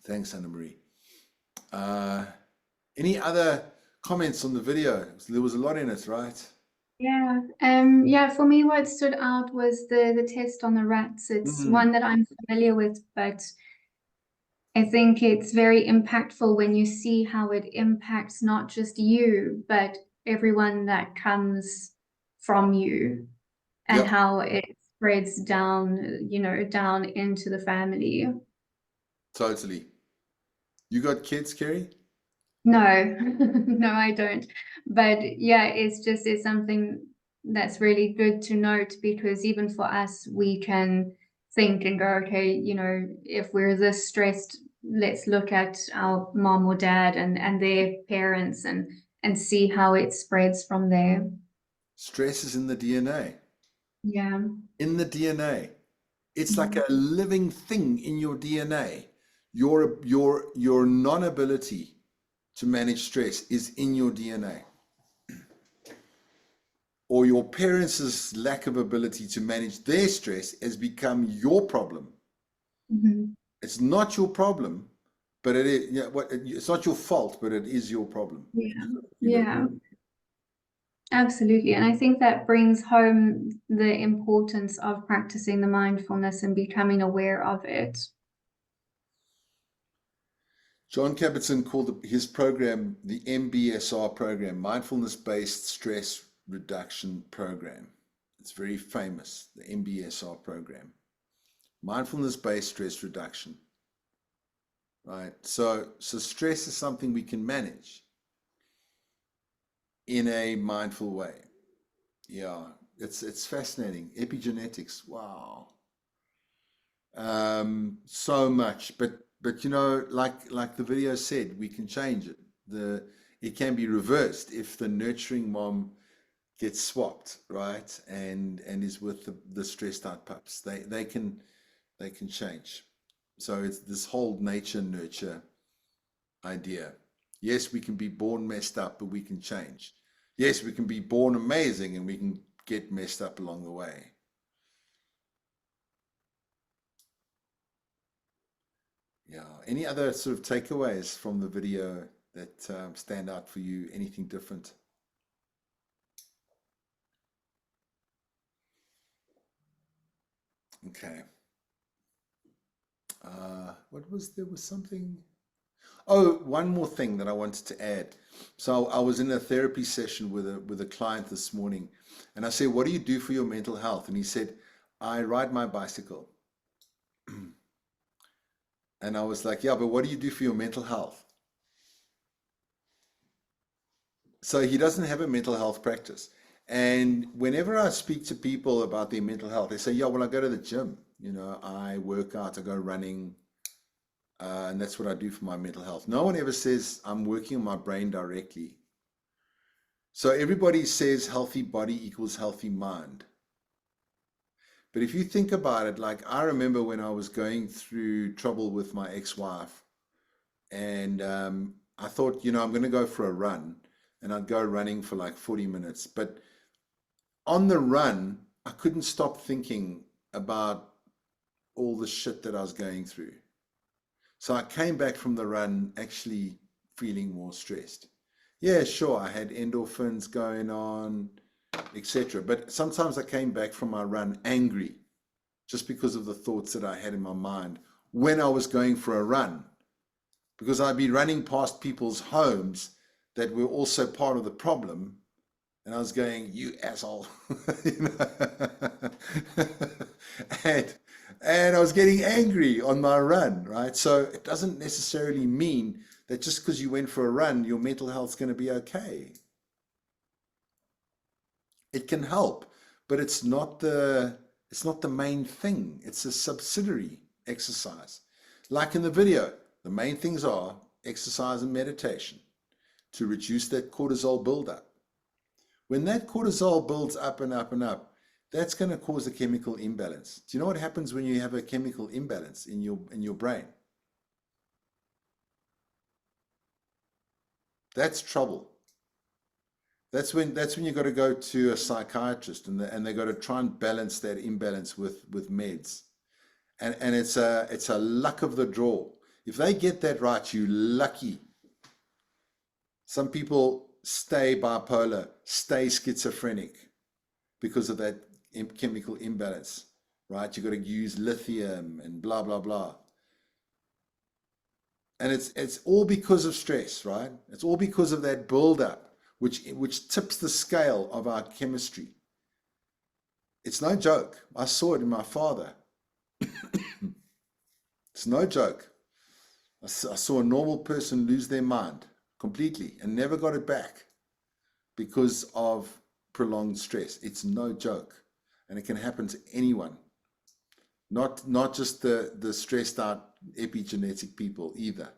Thanks, Anna Marie. Any other comments on the video? There was a lot in it, right? Yeah, for me, what stood out was the test on the rats. It's one that I'm familiar with, but I think it's very impactful when you see how it impacts not just you, but everyone that comes from you, and Yep. how it spreads down, down into the family. Totally. You got kids, Kerry? No, no, I don't. But yeah, it's something that's really good to note, because even for us, we can think and go, okay, if we're this stressed, let's look at our mom or dad and their parents and see how it spreads from there. Stress is in the DNA. Yeah. In the DNA. It's like a living thing in your DNA. Your non-ability to manage stress is in your DNA. Or your parents' lack of ability to manage their stress has become your problem. It's not your problem, but it is. It's not your fault, but it is your problem. Yeah. Absolutely. And I think that brings home the importance of practicing the mindfulness and becoming aware of it. John Kabat-Zinn called his program the MBSR program, Mindfulness-Based Stress Reduction Program. It's very famous, the MBSR program. Mindfulness-Based Stress Reduction. Right? So stress is something we can manage in a mindful way. Yeah, it's fascinating. Epigenetics, wow. So much, but like the video said, we can change it. It can be reversed if the nurturing mom gets swapped, right, and is with the stressed out pups. They can change. So it's this whole nature nurture idea. Yes, we can be born messed up, but we can change. Yes, we can be born amazing and we can get messed up along the way. Yeah. Any other sort of takeaways from the video that stand out for you? Anything different? Okay. There was something. Oh, one more thing that I wanted to add. So I was in a therapy session with a client this morning, and I said, "What do you do for your mental health?" And he said, "I ride my bicycle." And I was like, "Yeah, but what do you do for your mental health?" So he doesn't have a mental health practice. And whenever I speak to people about their mental health, they say, yeah, well, I go to the gym, I work out, I go running, and that's what I do for my mental health. No one ever says I'm working on my brain directly. So everybody says healthy body equals healthy mind. But if you think about it, like I remember when I was going through trouble with my ex-wife, and I thought, I'm going to go for a run, and I'd go running for like 40 minutes. But on the run, I couldn't stop thinking about all the shit that I was going through. So I came back from the run actually feeling more stressed. Yeah, sure, I had endorphins going on, etc. But sometimes I came back from my run angry just because of the thoughts that I had in my mind when I was going for a run. Because I'd be running past people's homes that were also part of the problem. And I was going, you asshole. And I was getting angry on my run, right? So it doesn't necessarily mean that just because you went for a run, your mental health's going to be okay. It can help, but it's not the main thing. It's a subsidiary exercise. Like in the video, the main things are exercise and meditation to reduce that cortisol buildup. When that cortisol builds up and up and up, that's going to cause a chemical imbalance. Do you know what happens when you have a chemical imbalance in your brain? That's trouble. That's when you got to go to a psychiatrist, and they got to try and balance that imbalance with meds. And it's a luck of the draw. If they get that right, you're lucky. Some people stay bipolar, stay schizophrenic because of that chemical imbalance, right? You got to use lithium and blah, blah, blah. And it's all because of stress, right? It's all because of that buildup, which tips the scale of our chemistry. It's no joke. I saw it in my father. It's no joke. I saw a normal person lose their mind completely and never got it back because of prolonged stress. It's no joke. And it can happen to anyone. Not just the stressed out epigenetic people either.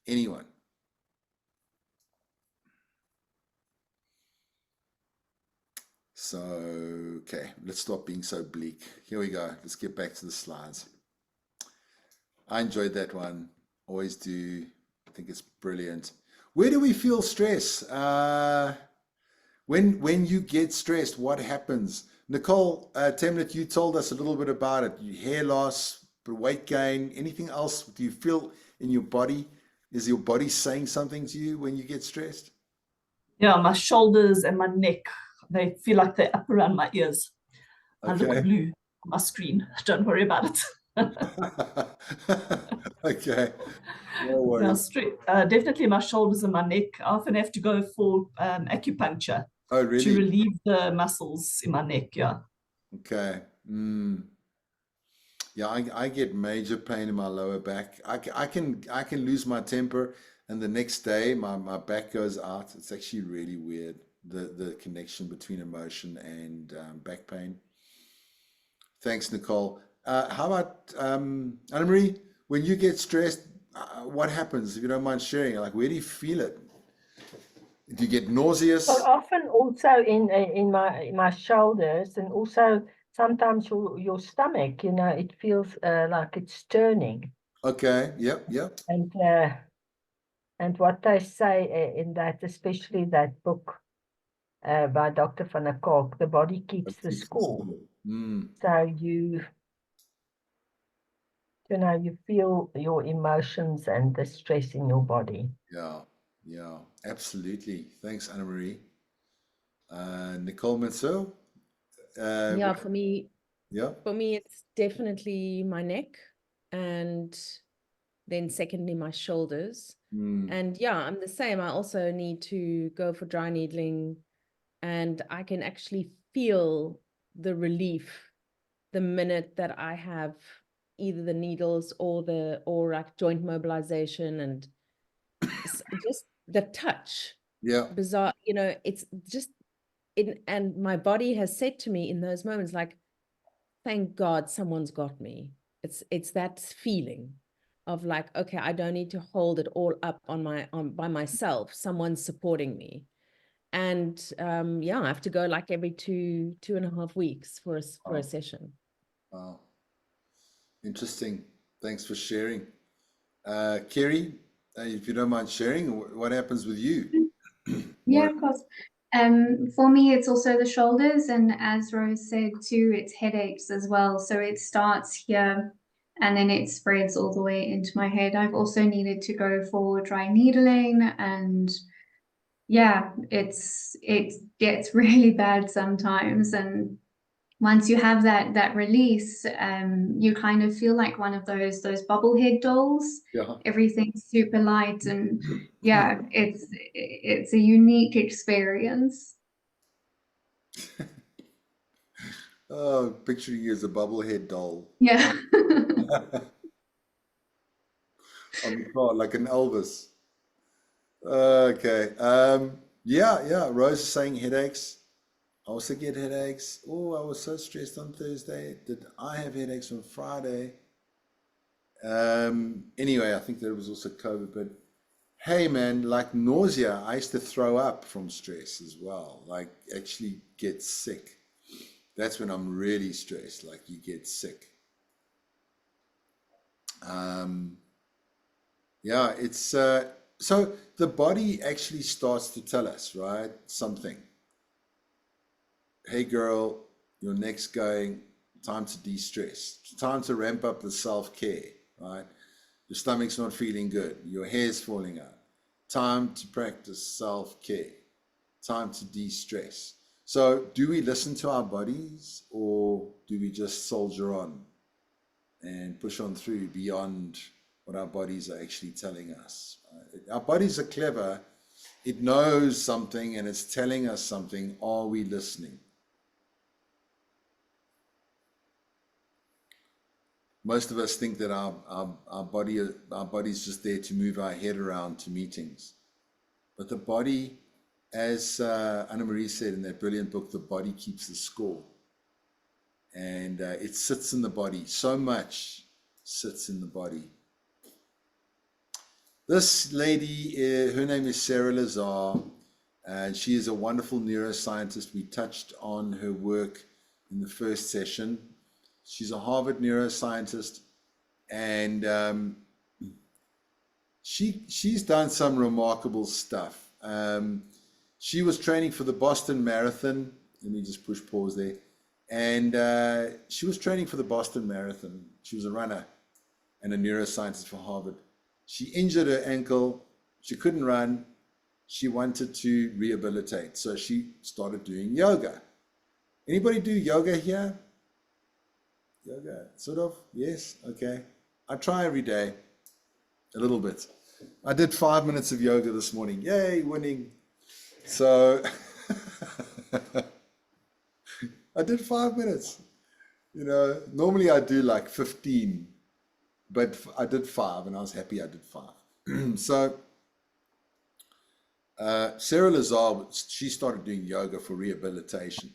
Anyone. So, okay, let's stop being so bleak. Here we go. Let's get back to the slides. I enjoyed that one. Always do. I think it's brilliant. Where do we feel stress? When you get stressed, what happens? Nicole Temnet, you told us a little bit about it. Hair loss, weight gain, anything else? Do you feel in your body? Is your body saying something to you when you get stressed? Yeah, my shoulders and my neck, they feel like they're up around my ears. I look blue on my screen. Don't worry about it. Okay. No worries. Definitely my shoulders and my neck. I often have to go for acupuncture. Oh, really? To relieve the muscles in my neck, yeah. Okay. Yeah, I get major pain in my lower back. I can lose my temper, and the next day my back goes out. It's actually really weird, the connection between emotion and back pain. Thanks, Nicole. How about Anna-Marie? When you get stressed, what happens? If you don't mind sharing, like, where do you feel it? Do you get nauseous? Well, often also in my shoulders, and also sometimes your stomach. It feels like it's turning. Okay. Yep. And what they say in that, especially that book by Dr. van der Kolk, The Body Keeps the Score. So you feel your emotions and the stress in your body. Yeah, absolutely. Thanks, Anna-Marie. Nicole Menso? Yeah, for me, yeah. For me, it's definitely my neck, and then secondly, my shoulders. And yeah, I'm the same. I also need to go for dry needling, and I can actually feel the relief the minute that I have either the needles or like joint mobilization, and just the touch. Yeah. Bizarre, it's just, and my body has said to me in those moments, like, thank God someone's got me. It's that feeling of like, okay, I don't need to hold it all up by myself. Someone's supporting me. And yeah, I have to go like every 2.5 weeks for a session. Wow. Interesting. Thanks for sharing. Kerry, if you don't mind sharing, what happens with you? Yeah, of course. For me, it's also the shoulders, and as Rose said too, it's headaches as well. So it starts here and then it spreads all the way into my head. I've also needed to go for dry needling, and yeah, it gets really bad sometimes. And once you have that release, you kind of feel like one of those bobblehead dolls. Yeah. Everything's super light, and yeah, it's a unique experience. Oh, picturing you as a bubblehead doll. Yeah. On the car, like an Elvis. Okay. Yeah. Rose is saying headaches. I also get headaches. Oh, I was so stressed on Thursday. Did I have headaches on Friday? Anyway, I think that was also COVID, but hey man, like nausea, I used to throw up from stress as well. Like actually get sick. That's when I'm really stressed, like you get sick. Yeah, it's so the body actually starts to tell us, right? Something. Hey girl, your neck's going, time to de-stress. It's time to ramp up the self-care, right? Your stomach's not feeling good, your hair's falling out. Time to practice self-care. Time to de-stress. So do we listen to our bodies, or do we just soldier on and push on through beyond what our bodies are actually telling us? Our bodies are clever. It knows something and it's telling us something. Are we listening? Most of us think that our body's just there to move our head around to meetings. But the body, as Anna Marie said in that brilliant book, The Body Keeps the Score. And it sits in the body. So much sits in the body. This lady, her name is Sarah Lazar, and she is a wonderful neuroscientist. We touched on her work in the first session. She's a Harvard neuroscientist, and she's done some remarkable stuff. She was training for the Boston Marathon. Let me just push pause there. And she was training for the Boston Marathon. She was a runner and a neuroscientist for Harvard. She injured her ankle. She couldn't run. She wanted to rehabilitate. So she started doing yoga. Anybody do yoga here? Yoga, sort of? Yes? Okay. I try every day, a little bit. I did 5 minutes of yoga this morning. Yay, winning. So I did 5 minutes. You know, normally I do like 15, but I did 5 and I was happy I did 5. So Sarah Lazar, she started doing yoga for rehabilitation.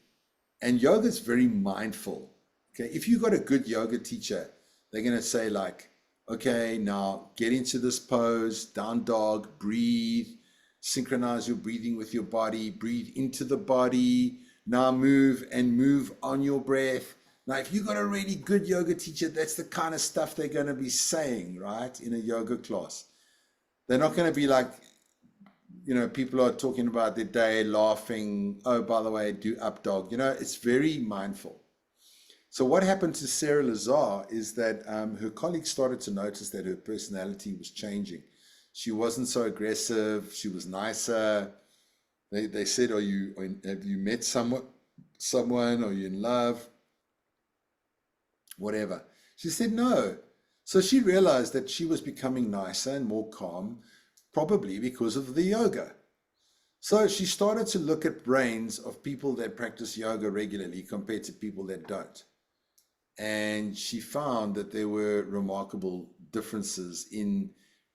And yoga is very mindful. Okay, if you got a good yoga teacher, they're going to say like, okay, now get into this pose, down dog, breathe, synchronize your breathing with your body, breathe into the body, now move and move on your breath. Now, if you got a really good yoga teacher, that's the kind of stuff they're going to be saying, right, in a yoga class. They're not going to be like, you know, people are talking about their day, laughing, oh, by the way, do up dog. You know, it's very mindful. So what happened to Sarah Lazar is that her colleagues started to notice that her personality was changing. She wasn't so aggressive. She was nicer. They said, have you met someone? Are you in love? Whatever. She said no. So she realized that she was becoming nicer and more calm, probably because of the yoga. So she started to look at brains of people that practice yoga regularly compared to people that don't. And she found that there were remarkable differences in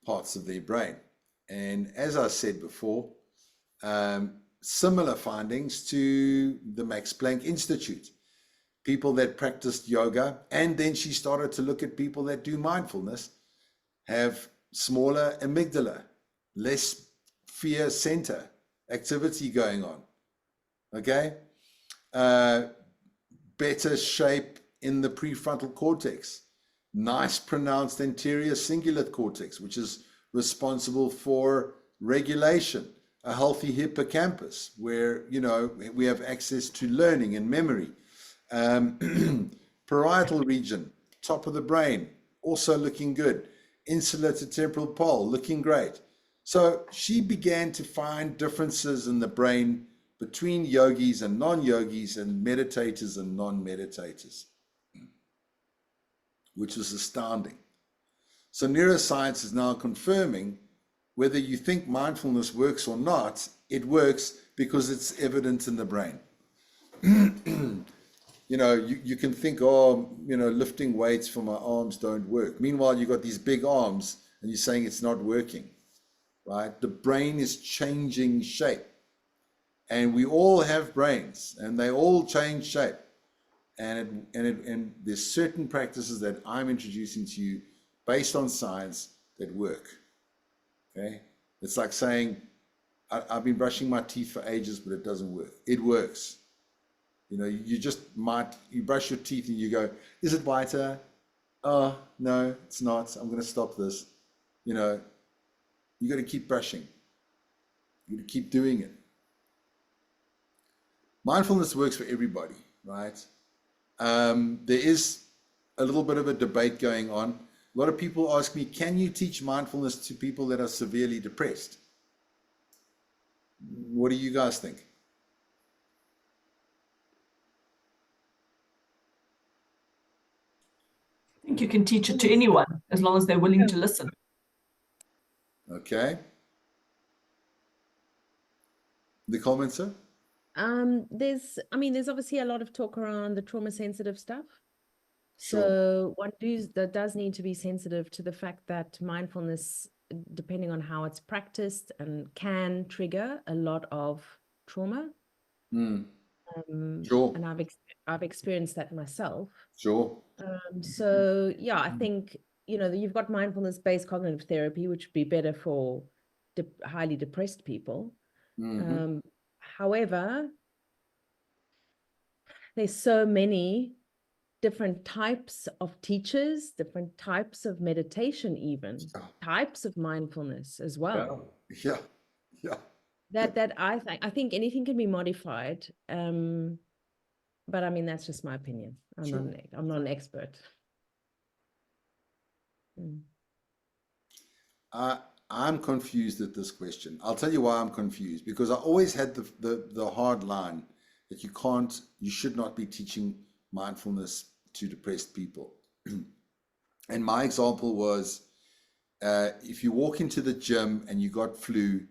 parts of their brain. And as I said before, similar findings to the Max Planck Institute. People that practiced yoga, and then she started to look at people that do mindfulness, have smaller amygdala, less fear center activity going on. Okay? Better shape in the prefrontal cortex, nice pronounced anterior cingulate cortex, which is responsible for regulation, a healthy hippocampus where, you know, we have access to learning and memory. Parietal region, top of the brain, also looking good. Insular to temporal pole, looking great. So she began to find differences in the brain between yogis and non-yogis and meditators and non-meditators, which was astounding. So neuroscience is now confirming whether you think mindfulness works or not, it works because it's evident in the brain. You know, you can think, oh, you know, lifting weights for my arms don't work. Meanwhile, you've got these big arms and you're saying it's not working, right? The brain is changing shape. And we all have brains and they all change shape. And there's certain practices that I'm introducing to you based on science that work. Okay? It's like saying, I've been brushing my teeth for ages, but it doesn't work. It works. You know, you brush your teeth and you go, is it whiter? Oh, no, it's not. I'm going to stop this. You know, you got to keep brushing. You got to keep doing it. Mindfulness works for everybody, right? There is a little bit of a debate going on. A lot of people ask me, can you teach mindfulness to people that are severely depressed? What do you guys think? I think you can teach it to anyone as long as they're willing to listen. Okay. The comments, sir? There's obviously a lot of talk around the trauma sensitive stuff. Sure. So one does need to be sensitive to the fact that mindfulness, depending on how it's practiced, and can trigger a lot of trauma. Sure. And I've experienced that myself. Sure. So yeah, I think, you know, you've got mindfulness-based cognitive therapy, which would be better for highly depressed people. However, there's so many different types of teachers, different types of meditation, even types of mindfulness as well. Yeah. That I think anything can be modified. But I mean, that's just my opinion. I'm not an expert. I'm confused at this question. I'll tell you why I'm confused, because I always had the hard line that you should not be teaching mindfulness to depressed people. And my example was, if you walk into the gym and you got flu,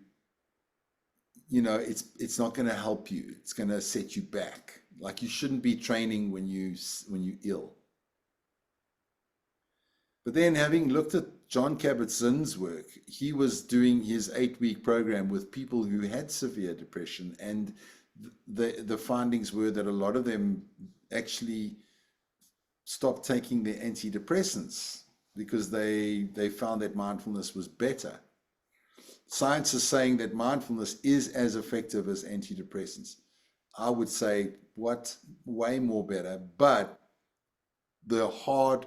you know, it's not going to help you. It's going to set you back. Like, you shouldn't be training when you're ill. But then, having looked at Jon Kabat-Zinn's work, he was doing his 8-week program with people who had severe depression, and the findings were that a lot of them actually stopped taking their antidepressants because they found that mindfulness was better. Science is saying that mindfulness is as effective as antidepressants. I would say, way more better, but the hard,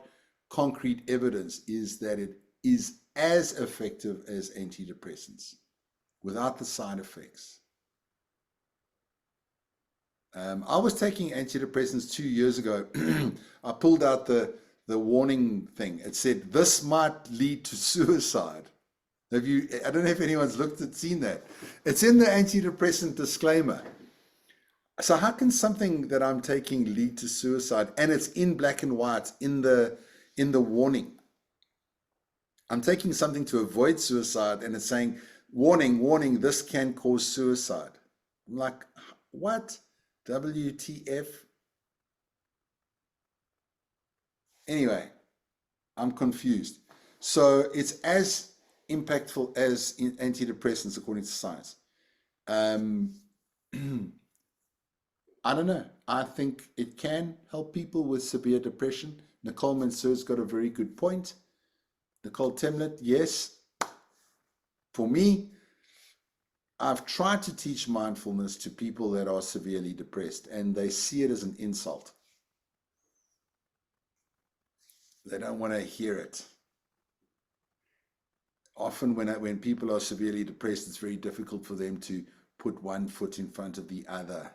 concrete evidence is that it is as effective as antidepressants without the side effects. I was taking antidepressants 2 years ago. I pulled out the warning thing. It said, this might lead to suicide. I don't know if anyone's seen that. It's in the antidepressant disclaimer. So how can something that I'm taking lead to suicide? And it's in black and white in the warning. I'm taking something to avoid suicide, and it's saying, warning, warning, this can cause suicide. I'm like, what? WTF? Anyway, I'm confused. So it's as impactful as in antidepressants according to science. I don't know. I think it can help people with severe depression. Nicole Mansur's got a very good point. Nicole Temlet, yes. For me, I've tried to teach mindfulness to people that are severely depressed, and they see it as an insult. They don't want to hear it. Often when people are severely depressed, it's very difficult for them to put one foot in front of the other,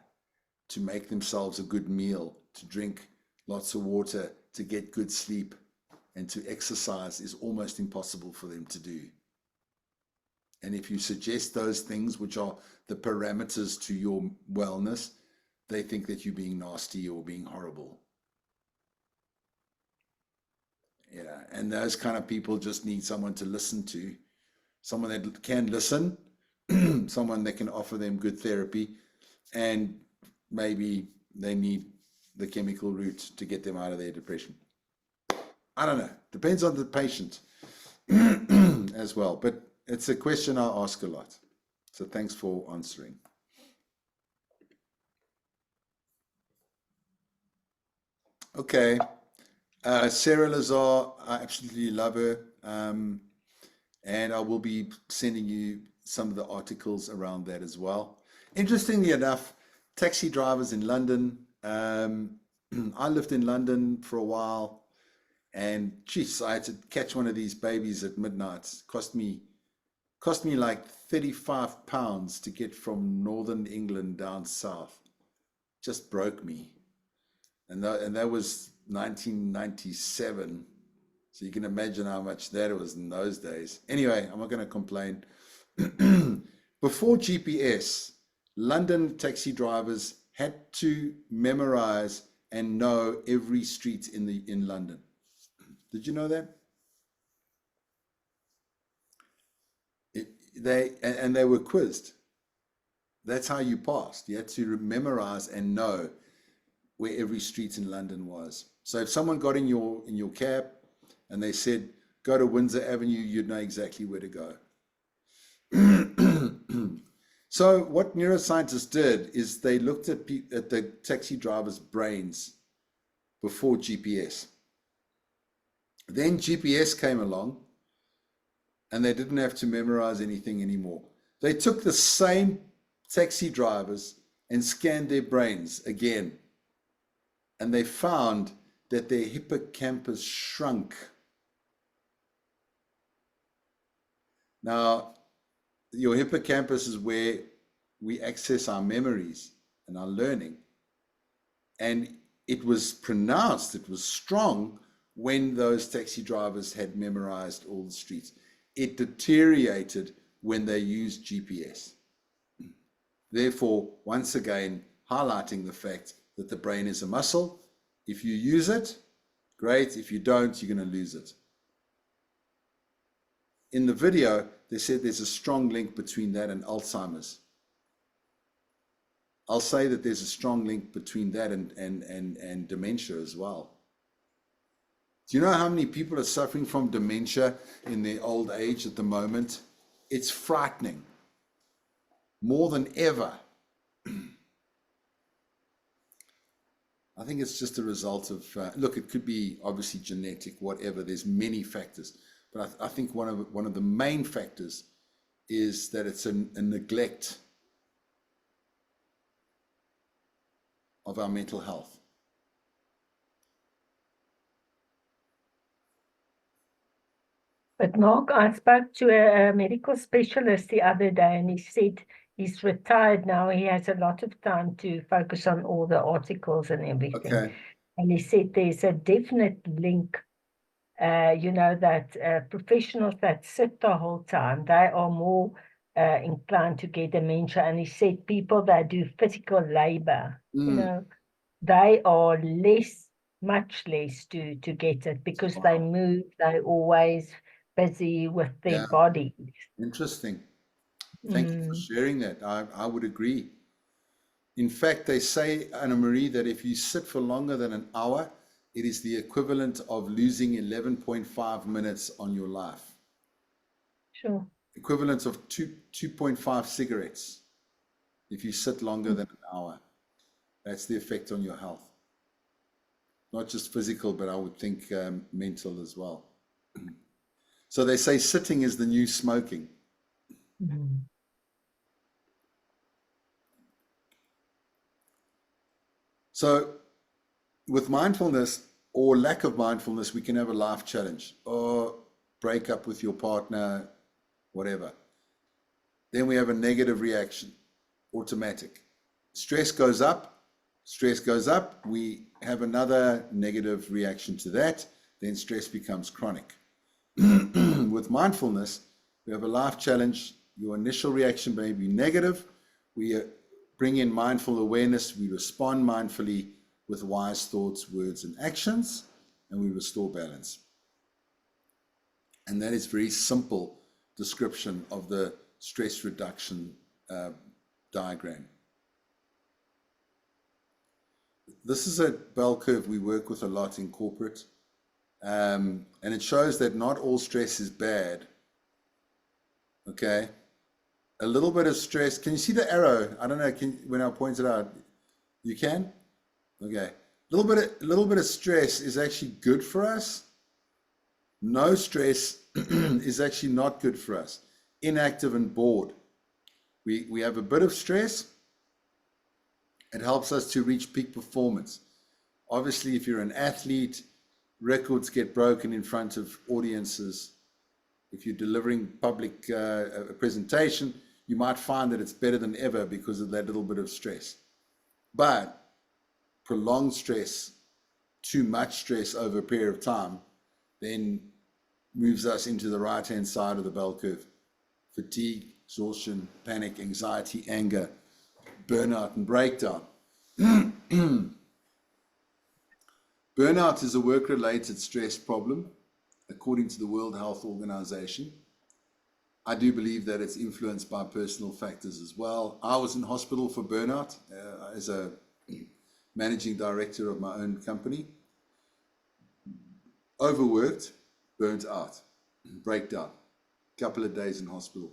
to make themselves a good meal, to drink lots of water, to get good sleep, and to exercise is almost impossible for them to do. And if you suggest those things, which are the parameters to your wellness, they think that you're being nasty or being horrible. Yeah, and those kind of people just need someone to listen to, someone that can listen, someone that can offer them good therapy, and maybe they need the chemical route to get them out of their depression. I don't know. Depends on the patient as well. But it's a question I ask a lot. So thanks for answering. Okay. Sarah Lazar, I absolutely love her. And I will be sending you some of the articles around that as well. Interestingly enough, taxi drivers in London. I lived in London for a while, and geez, I had to catch one of these babies at midnight. It cost me like £35 to get from northern England down south. Just broke me, and that was 1997. So you can imagine how much that was in those days. Anyway, I'm not going to complain. Before GPS, London taxi drivers had to memorize and know every street in London. Did you know that? They were quizzed. That's how you passed. You had to memorize and know where every street in London was. So if someone got in your cab and they said, go to Windsor Avenue, you'd know exactly where to go. So what neuroscientists did is they looked at the taxi drivers' brains before GPS. Then GPS came along, and they didn't have to memorize anything anymore. They took the same taxi drivers and scanned their brains again, and they found that their hippocampus shrunk. Now, your hippocampus is where we access our memories and our learning. And it was pronounced, it was strong when those taxi drivers had memorized all the streets. It deteriorated when they used GPS. Therefore, once again, highlighting the fact that the brain is a muscle. If you use it, great. If you don't, you're going to lose it. In the video, they said there's a strong link between that and Alzheimer's. I'll say that there's a strong link between that and dementia as well. Do you know how many people are suffering from dementia in their old age at the moment? It's frightening. More than ever. I think it's just a result of, look, it could be obviously genetic, whatever. There's many factors. But I think one of the main factors is that it's a neglect of our mental health. But Mark, I spoke to a medical specialist the other day, and he said he's retired now. He has a lot of time to focus on all the articles and everything. Okay. And he said there's a definite link, that professionals that sit the whole time, they are more inclined to get dementia. And he said people that do physical labor, they are much less to get it because they move, they're always busy with their bodies. Interesting. Thank you for sharing that. I would agree. In fact, they say, Anna Marie, that if you sit for longer than an hour, it is the equivalent of losing 11.5 minutes on your life. Sure. Equivalent of 2.5 cigarettes. if you sit longer than an hour. That's the effect on your health. Not just physical, but I would think mental as well. So they say sitting is the new smoking. Mhm. So with mindfulness or lack of mindfulness, we can have a life challenge or break up with your partner, whatever. Then we have a negative reaction, automatic. Stress goes up, we have another negative reaction to that, then stress becomes chronic. With mindfulness, we have a life challenge. Your initial reaction may be negative. We bring in mindful awareness. We respond mindfully with wise thoughts, words, and actions, and we restore balance. And that is very simple description of the stress reduction diagram. This is a bell curve we work with a lot in corporate. And it shows that not all stress is bad. Okay. A little bit of stress. Can you see the arrow? I don't know. When I point it out, you can? Okay. A little bit of stress is actually good for us. No stress is actually not good for us. Inactive and bored. We have a bit of stress. It helps us to reach peak performance. Obviously, if you're an athlete, records get broken in front of audiences. If you're delivering public a presentation, you might find that it's better than ever because of that little bit of stress. But prolonged stress, too much stress over a period of time, then moves us into the right-hand side of the bell curve. Fatigue, exhaustion, panic, anxiety, anger, burnout, and breakdown. Burnout is a work-related stress problem, according to the World Health Organization. I do believe that it's influenced by personal factors as well. I was in hospital for burnout as a managing director of my own company. Overworked, burnt out, breakdown, couple of days in hospital.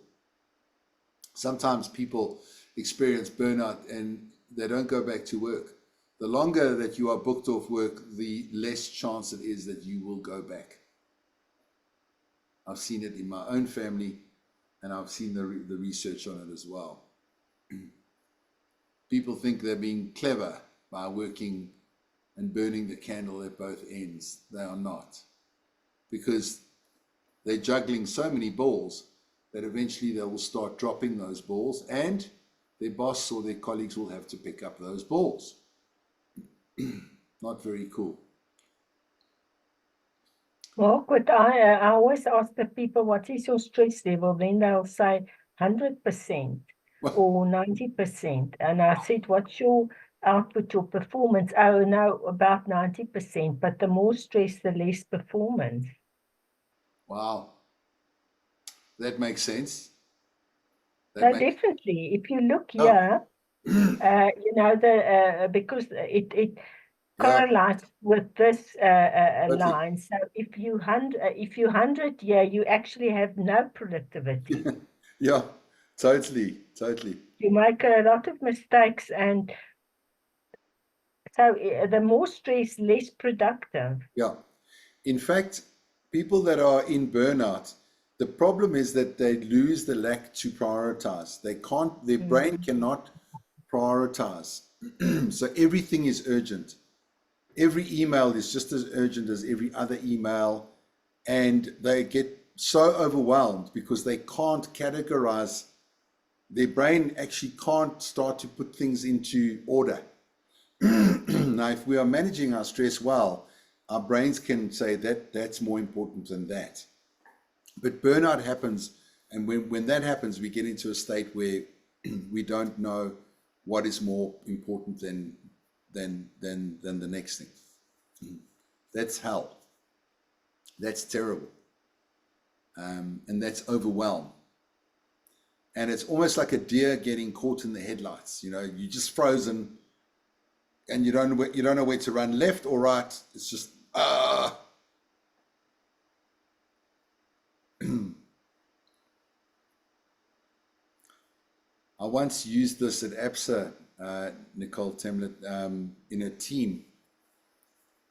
Sometimes people experience burnout and they don't go back to work. The longer that you are booked off work, the less chance it is that you will go back. I've seen it in my own family, and I've seen the research on it as well. People think they're being clever by working and burning the candle at both ends. They are not, because they're juggling so many balls that eventually they will start dropping those balls, and their boss or their colleagues will have to pick up those balls. Not very cool. Well, good. I always ask the people, what is your stress level? Then they'll say 100% or 90%. And I said, what's your output, your performance? Oh, no, about 90%. But the more stress, the less performance. Wow. That makes sense. So definitely, if you look Oh. here, you know, because it correlates with this line. So if you 100 here, you actually have no productivity. Yeah, totally. You make a lot of mistakes, and so the more stress, less productive. Yeah. In fact, people that are in burnout, the problem is that they lose the lack to prioritize. They can't, their brain cannot prioritize. So everything is urgent. Every email is just as urgent as every other email. And they get so overwhelmed because they can't categorize. Their brain actually can't start to put things into order. Now, if we are managing our stress well, our brains can say that that's more important than that. But burnout happens, and when that happens, we get into a state where we don't know what is more important than the next thing. That's hell. That's terrible. And that's overwhelm. And it's almost like a deer getting caught in the headlights. You know, you're just frozen, and you don't know where to run, left or right. It's just I once used this at APSA, Nicole Temlet, in a team.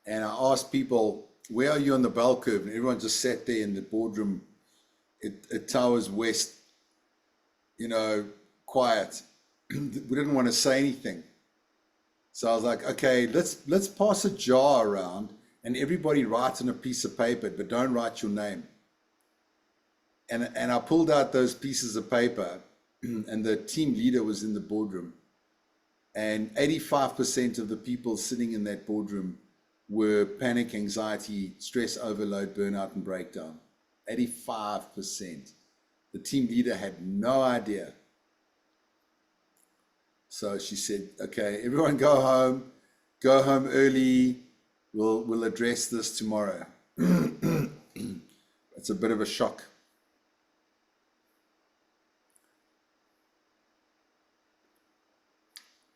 And I asked people, where are you on the bell curve? And everyone just sat there in the boardroom at Towers West, you know, quiet. We didn't want to say anything. So I was like, okay, let's pass a jar around and everybody write on a piece of paper, but don't write your name. And I pulled out those pieces of paper and the team leader was in the boardroom. And 85% of the people sitting in that boardroom were panic, anxiety, stress, overload, burnout, and breakdown. 85%. The team leader had no idea. So she said, okay, everyone go home early. We'll address this tomorrow. It's a bit of a shock.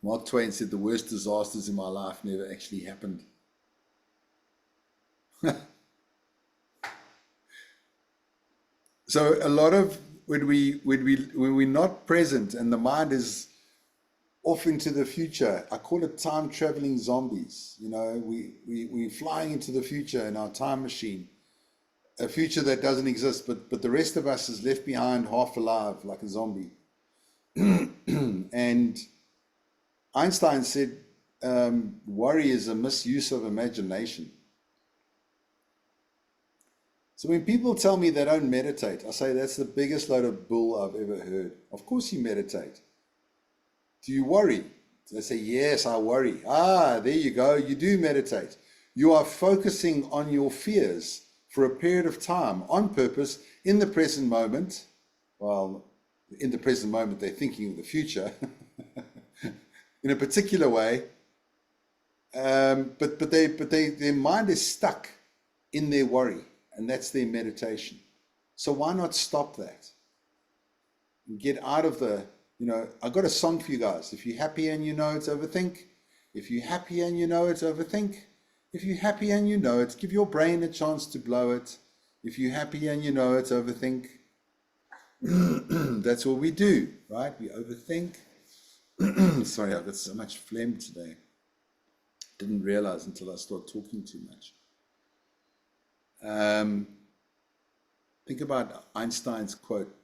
Mark Twain said the worst disasters in my life never actually happened. So a lot of when we're not present and the mind is off into the future, I call it time traveling zombies. You know, we're flying into the future in our time machine, a future that doesn't exist, but the rest of us is left behind half alive like a zombie. And Einstein said, worry is a misuse of imagination. So when people tell me they don't meditate, I say that's the biggest load of bull I've ever heard. Of course you meditate. Do you worry? They say, yes, I worry. Ah, there you go. You do meditate. You are focusing on your fears for a period of time on purpose in the present moment. Well, in the present moment, they're thinking of the future in a particular way. But their mind is stuck in their worry, and that's their meditation. So why not stop that and get out of the, you know, I got a song for you guys. If you're happy and you know it's overthink. If you're happy and you know it's overthink. If you're happy and you know it, give your brain a chance to blow it. If you're happy and you know it's overthink. That's what we do, right? We overthink. Sorry, I've got so much phlegm today. Didn't realize until I started talking too much. Think about Einstein's quote.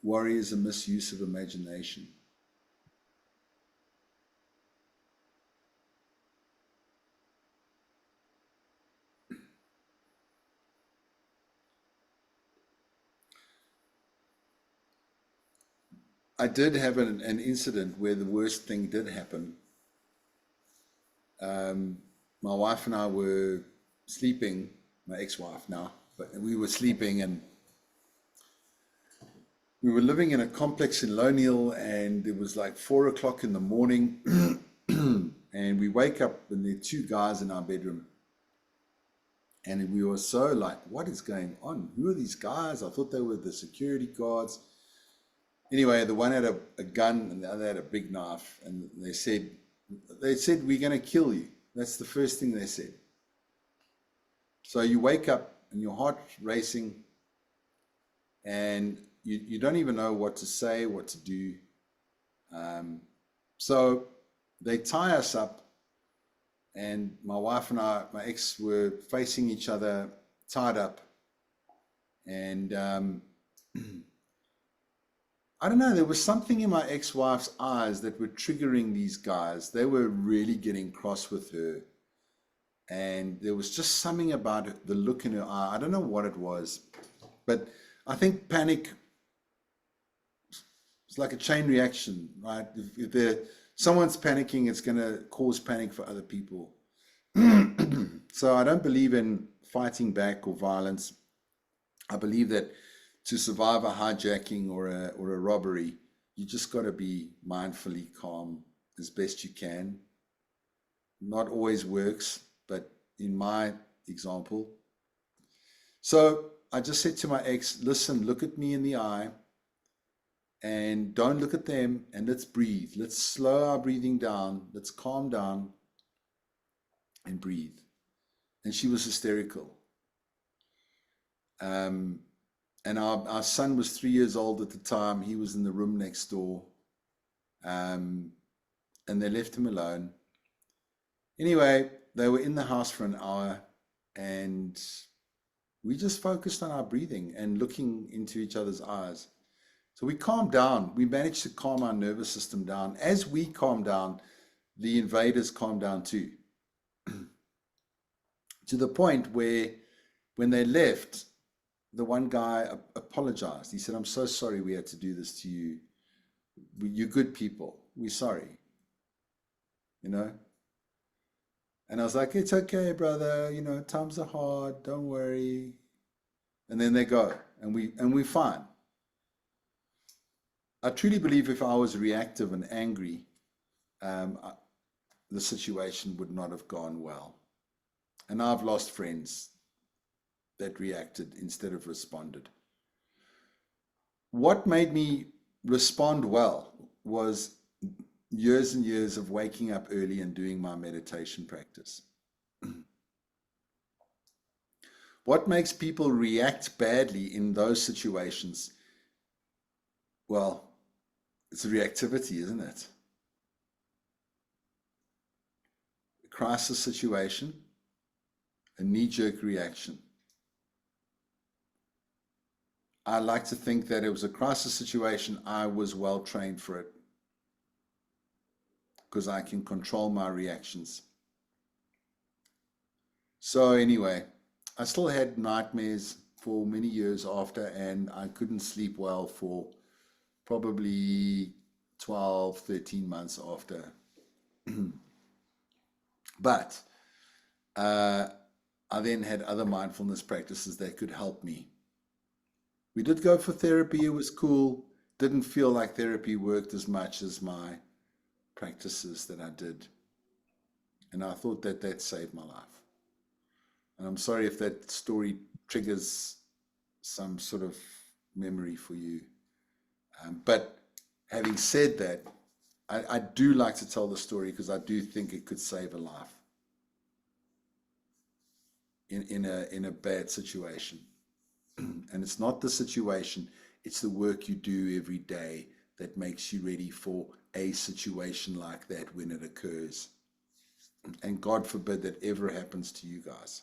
Worry is a misuse of imagination. I did have an incident where the worst thing did happen. My wife and I were sleeping, my ex-wife now, but we were sleeping and we were living in a complex in Loniel and it was like 4 o'clock in the morning and we wake up and there are two guys in our bedroom and we were so like, what is going on? Who are these guys? I thought they were the security guards. Anyway, the one had a gun and the other had a big knife and they said, we're going to kill you. That's the first thing they said. So you wake up and your heart's racing and you don't even know what to say, what to do. So they tie us up and my wife and I, my ex, were facing each other, tied up. And I don't know, there was something in my ex-wife's eyes that were triggering these guys. They were really getting cross with her. And there was just something about it, the look in her eye. I don't know what it was, but I think panic, it's like a chain reaction, right? If someone's panicking, it's going to cause panic for other people. So I don't believe in fighting back or violence. I believe that to survive a hijacking or a robbery, you just got to be mindfully calm as best you can. Not always works, but in my example. So I just said to my ex, listen, look at me in the eye and don't look at them and let's breathe. Let's slow our breathing down. Let's calm down and breathe. And she was hysterical. And our son was 3 years old at the time. He was in the room next door. And they left him alone. Anyway, they were in the house for an hour, and we just focused on our breathing and looking into each other's eyes. So we calmed down. We managed to calm our nervous system down. As we calmed down, the invaders calmed down too. To the point where when they left, the one guy apologized. He said, "I'm so sorry we had to do this to you. You're good people. We're sorry." You know? And I was like, "It's okay, brother. You know, times are hard. Don't worry." And then they go, and we're fine. I truly believe if I was reactive and angry, the situation would not have gone well. And I've lost friends that reacted instead of responded. What made me respond well was years and years of waking up early and doing my meditation practice. What makes people react badly in those situations? Well, it's a reactivity, isn't it? A crisis situation, a knee-jerk reaction. I like to think that it was a crisis situation. I was well trained for it because I can control my reactions. So anyway, I still had nightmares for many years after, and I couldn't sleep well for probably 12, 13 months after. But I then had other mindfulness practices that could help me. We did go for therapy. It was cool. Didn't feel like therapy worked as much as my practices that I did. And I thought that that saved my life. And I'm sorry if that story triggers some sort of memory for you. But having said that, I do like to tell the story because I do think it could save a life in a bad situation. And it's not the situation, it's the work you do every day that makes you ready for a situation like that when it occurs. And God forbid that ever happens to you guys.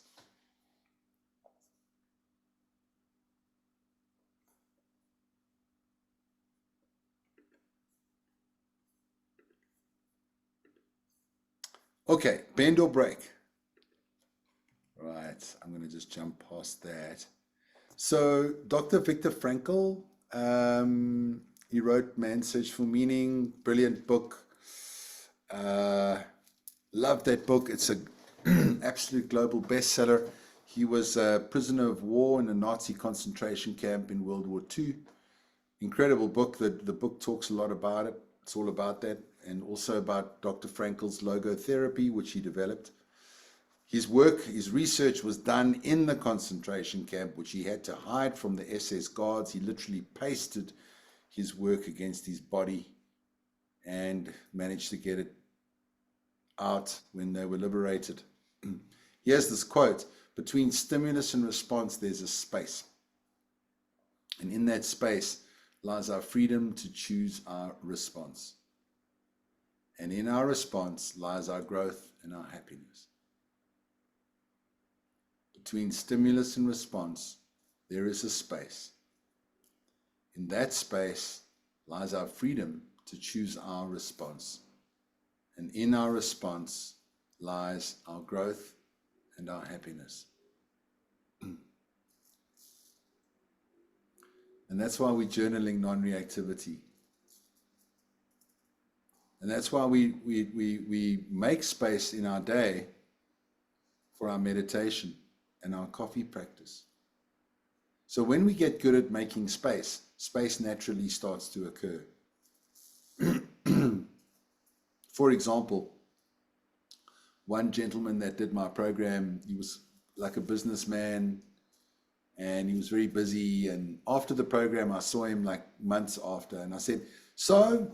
Okay, bend or break. Right, I'm going to just jump past that. So Dr. Viktor Frankl, he wrote Man's Search for Meaning, brilliant book. Love that book. It's an absolute global bestseller. He was a prisoner of war in a Nazi concentration camp in World War II. Incredible book. The book talks a lot about it. It's all about that, and also about Dr. Frankl's logotherapy, which he developed. His work, his research was done in the concentration camp, which he had to hide from the SS guards. He literally pasted his work against his body and managed to get it out when they were liberated. Here's this quote: "Between stimulus and response, there's a space. And in that space lies our freedom to choose our response. And in our response lies our growth and our happiness." Between stimulus and response, there is a space. In that space lies our freedom to choose our response. And in our response lies our growth and our happiness. And that's why we're journaling non-reactivity. And that's why we make space in our day for our meditation and our coffee practice. So when we get good at making space, space naturally starts to occur. For example, one gentleman that did my program, he was like a businessman and he was very busy. And after the program, I saw him like months after, and I said, "So,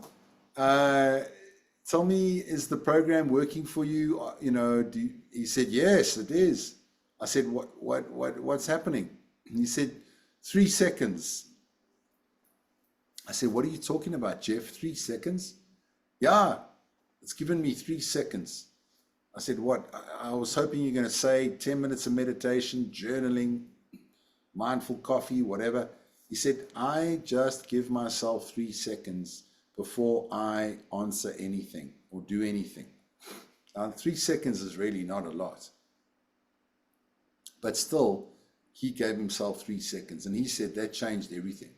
tell me, is the program working for you? You know, he said, "Yes, it is." I said, "What's happening?" And he said, 3 seconds. I said, what are you talking about, Jeff? 3 seconds? Yeah, it's given me 3 seconds. I said, what? I was hoping you're going to say 10 minutes of meditation, journaling, mindful coffee, whatever. He said, I just give myself 3 seconds before I answer anything or do anything. 3 seconds is really not a lot. But still, he gave himself 3 seconds, and he said that changed everything.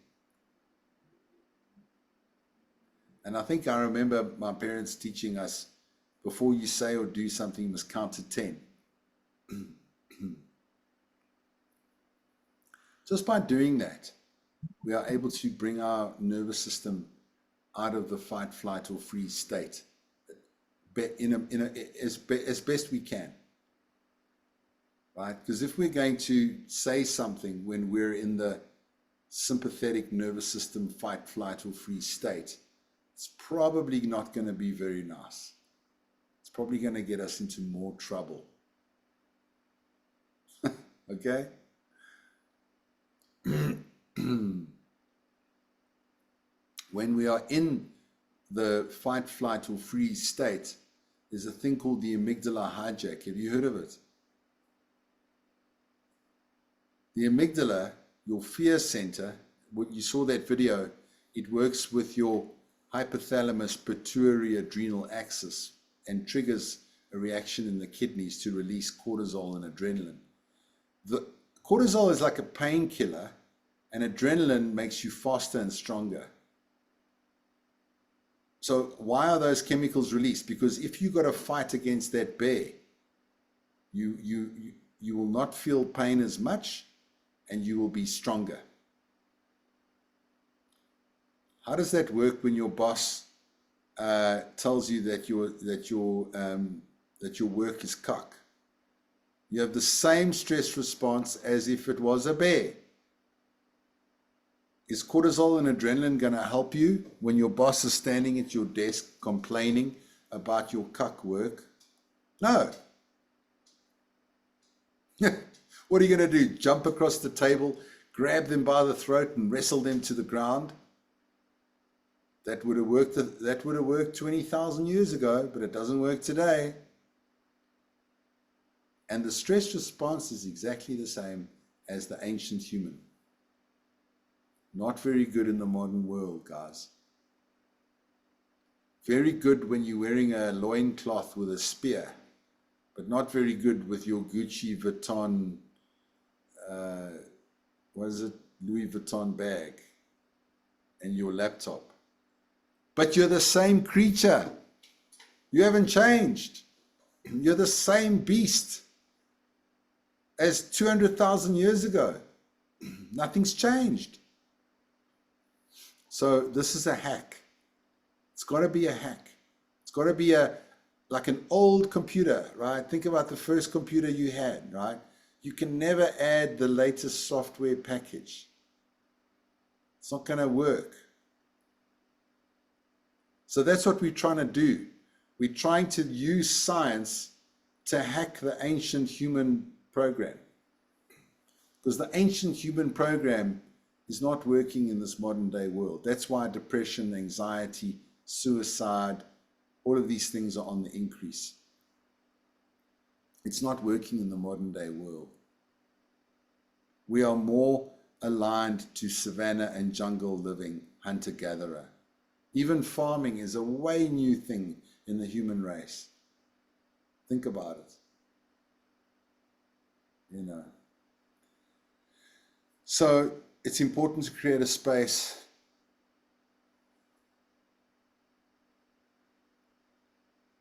And I think I remember my parents teaching us, before you say or do something, you must count to 10. Just by doing that, we are able to bring our nervous system out of the fight, flight, or freeze state as best we can. Right? Because if we're going to say something when we're in the sympathetic nervous system fight, flight, or freeze state, it's probably not going to be very nice. It's probably going to get us into more trouble. Okay? When we are in the fight, flight, or freeze state, there's a thing called the amygdala hijack. Have you heard of it? The amygdala, your fear center, what you saw that video, it works with your hypothalamus pituitary adrenal axis and triggers a reaction in the kidneys to release cortisol and adrenaline. The cortisol is like a painkiller, and adrenaline makes you faster and stronger. So why are those chemicals released? Because if you got to fight against that bear, you will not feel pain as much, and you will be stronger. How does that work when your boss tells you that your work is cock? You have the same stress response as if it was a bear. Is cortisol and adrenaline going to help you when your boss is standing at your desk complaining about your cuck work? No. What are you going to do? Jump across the table, grab them by the throat, and wrestle them to the ground? That would have worked 20,000 years ago, but it doesn't work today. And the stress response is exactly the same as the ancient human. Not very good in the modern world, guys. Very good when you're wearing a loincloth with a spear, but not very good with your Gucci Vuitton, Louis Vuitton bag and your laptop. But you're the same creature. You haven't changed. You're the same beast as 200,000 years ago. Nothing's changed. So this is a hack. It's got to be a hack. It's got to be like an old computer, right? Think about the first computer you had, right? You can never add the latest software package. It's not going to work. So that's what we're trying to do. We're trying to use science to hack the ancient human program. Because the ancient human program is not working in this modern day world. That's why depression, anxiety, suicide, all of these things are on the increase. It's not working in the modern day world. We are more aligned to savanna and jungle living, hunter-gatherer. Even farming is a way new thing in the human race. Think about it. You know. So it's important to create a space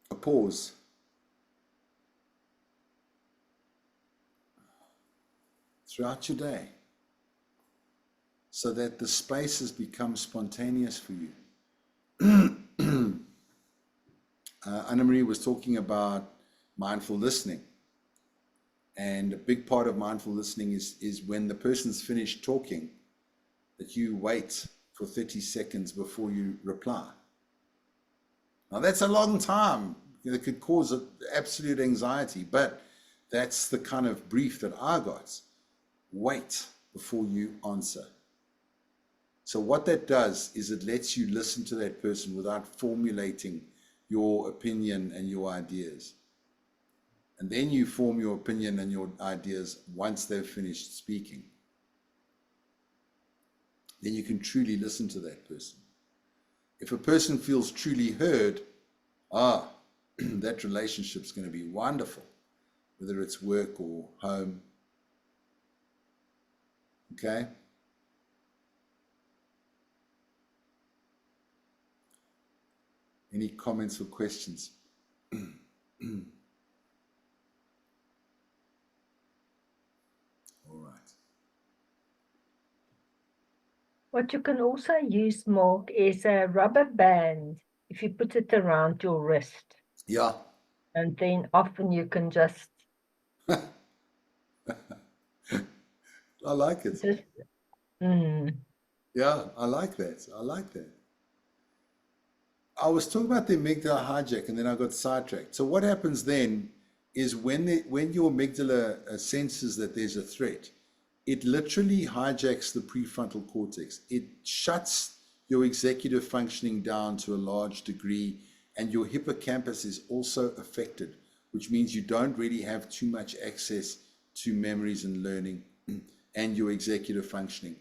a pause. Throughout your day, so that the spaces become spontaneous for you. Anna-Marie was talking about mindful listening. And a big part of mindful listening is when the person's finished talking, that you wait for 30 seconds before you reply. Now that's a long time. It could cause absolute anxiety, but that's the kind of brief that I got. Wait before you answer. So what that does is it lets you listen to that person without formulating your opinion and your ideas. And then you form your opinion and your ideas once they've finished speaking. Then you can truly listen to that person. If a person feels truly heard, that relationship's going to be wonderful, whether it's work or home. Okay? Any comments or questions? All right. What you can also use, Mark, is a rubber band. If you put it around your wrist, Yeah. and then often you can just I like it. just. Mm. Yeah, I like that. I like that. I was talking about the amygdala hijack and then I got sidetracked. So what happens then is when your amygdala senses that there's a threat, it literally hijacks the prefrontal cortex. It shuts your executive functioning down to a large degree, and your hippocampus is also affected, which means you don't really have too much access to memories and learning and your executive functioning.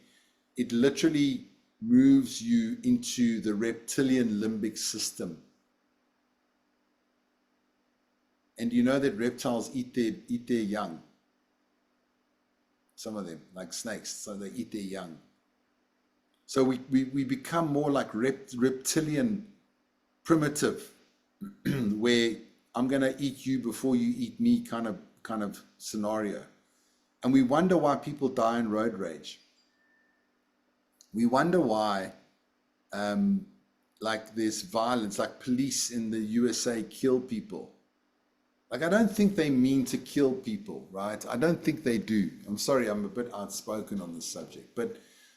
It literally moves you into the reptilian limbic system. And you know that reptiles eat their young. Some of them, like snakes, so they eat their young. So we become more like reptilian, primitive, where I'm going to eat you before you eat me kind of scenario. And we wonder why people die in road rage. We wonder why, like there's violence, like police in the USA kill people. Like, I don't think they mean to kill people, right? I don't think they do. I'm sorry, I'm a bit outspoken on this subject, but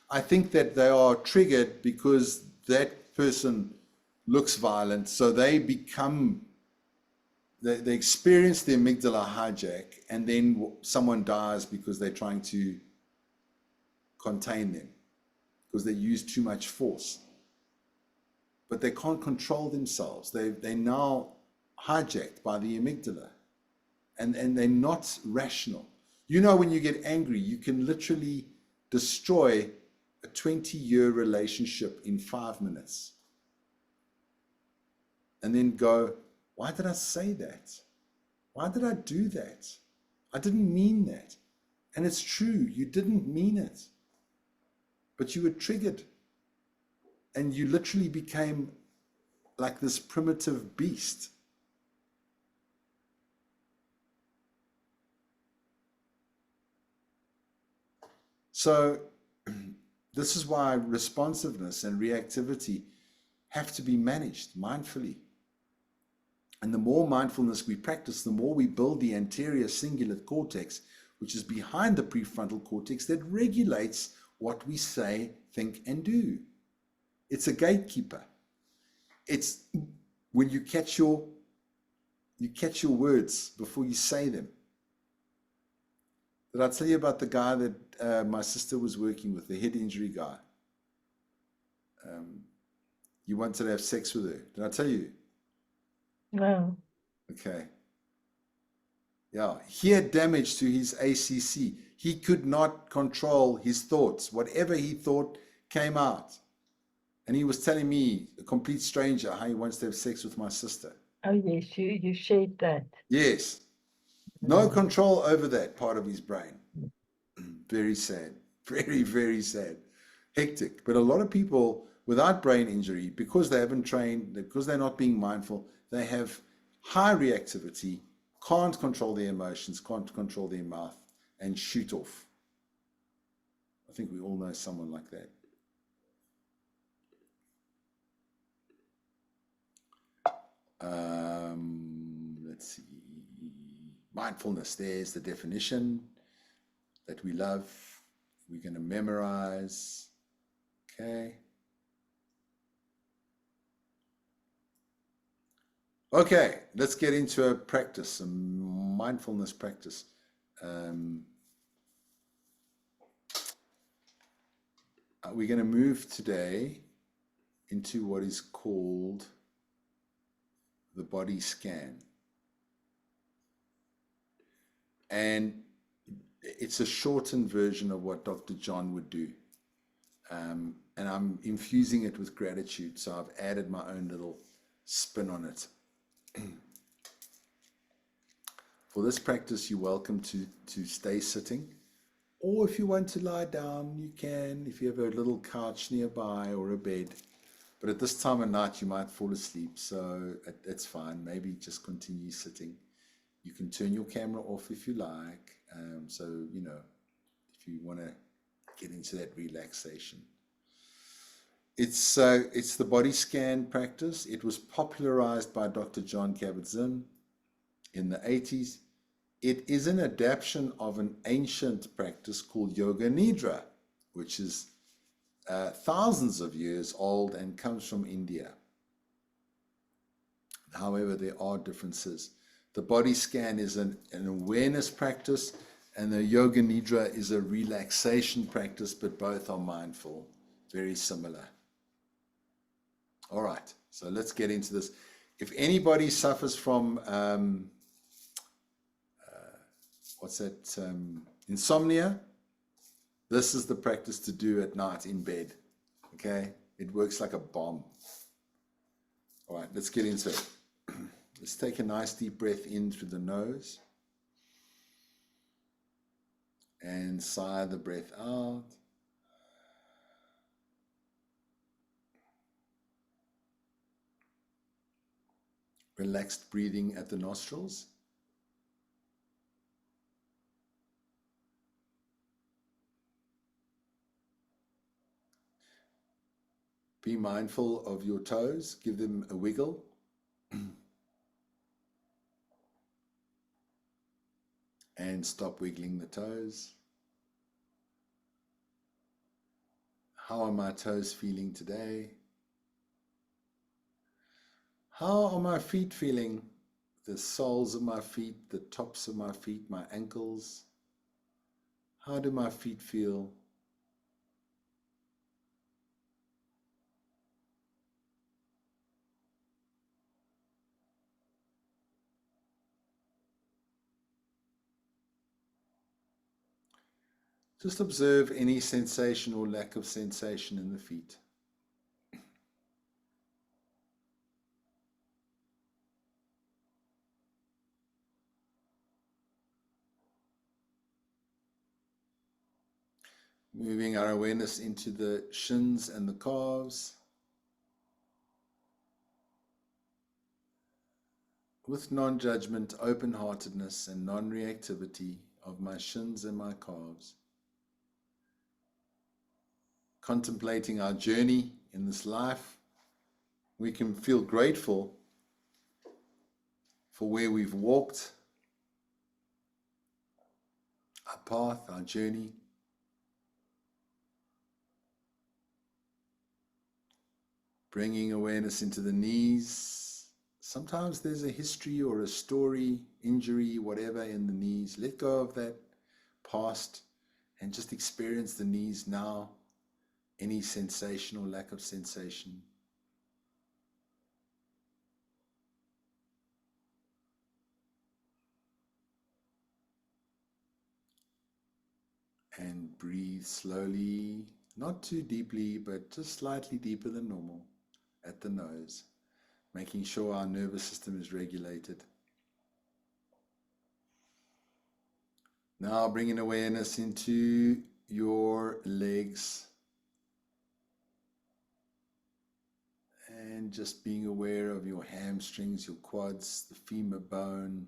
I think that they are triggered because that person looks violent. So they they experience the amygdala hijack, and then someone dies because they're trying to contain them, because they use too much force. But they can't control themselves. They're now hijacked by the amygdala, and they're not rational. You know, when you get angry, you can literally destroy a 20-year relationship in 5 minutes. And then go, why did I say that? Why did I do that? I didn't mean that. And it's true, you didn't mean it. But you were triggered. And you literally became like this primitive beast. So this is why responsiveness and reactivity have to be managed mindfully. And the more mindfulness we practice, the more we build the anterior cingulate cortex, which is behind the prefrontal cortex, that regulates what we say, think, and do. It's a gatekeeper. It's when you catch your words before you say them. Did I tell you about the guy that my sister was working with, the head injury guy? You wanted to have sex with her. Did I tell you? No. Okay. Yeah, he had damage to his ACC. He could not control his thoughts. Whatever he thought came out. And he was telling me, a complete stranger, how he wants to have sex with my sister. Oh, yes, you shared that. Yes. No control over that part of his brain. Very sad. Very, very sad. Hectic. But a lot of people without brain injury, because they haven't trained, because they're not being mindful, they have high reactivity, can't control their emotions, can't control their mouth, and shoot off. I think we all know someone like that. Let's see. Mindfulness, there's the definition that we love. We're going to memorize. Okay. Okay, let's get into a practice, a mindfulness practice. we're going to move today into what is called the body scan. And it's a shortened version of what Dr. John would do. And I'm infusing it with gratitude. So I've added my own little spin on it. For this practice, you're welcome to stay sitting. Or if you want to lie down, you can, if you have a little couch nearby or a bed. But at this time of night, you might fall asleep. So that's fine. Maybe just continue sitting. You can turn your camera off if you like. So, you know, if you want to get into that relaxation. It's the body scan practice. It was popularized by Dr. John Kabat-Zinn in the 80s. It is an adaptation of an ancient practice called Yoga Nidra, which is thousands of years old and comes from India. However, there are differences. The body scan is an awareness practice, and the Yoga Nidra is a relaxation practice, but both are mindful, very similar. All right, so let's get into this. If anybody suffers from, insomnia, this is the practice to do at night in bed, okay? It works like a bomb. All right, let's get into it. Let's take a nice deep breath in through the nose and sigh the breath out. Relaxed breathing at the nostrils. Be mindful of your toes. Give them a wiggle. And stop wiggling the toes. How are my toes feeling today? How are my feet feeling? The soles of my feet, the tops of my feet, my ankles. How do my feet feel? Just observe any sensation or lack of sensation in the feet. Moving our awareness into the shins and the calves. With non-judgment, open-heartedness and non-reactivity of my shins and my calves. Contemplating our journey in this life, we can feel grateful for where we've walked, our path, our journey. Bringing awareness into the knees. Sometimes there's a history or a story, injury, whatever in the knees. Let go of that past and just experience the knees now. Any sensation or lack of sensation. And breathe slowly, not too deeply, but just slightly deeper than normal at the nose, making sure our nervous system is regulated. Now bringing awareness into your legs and just being aware of your hamstrings, your quads, the femur bone.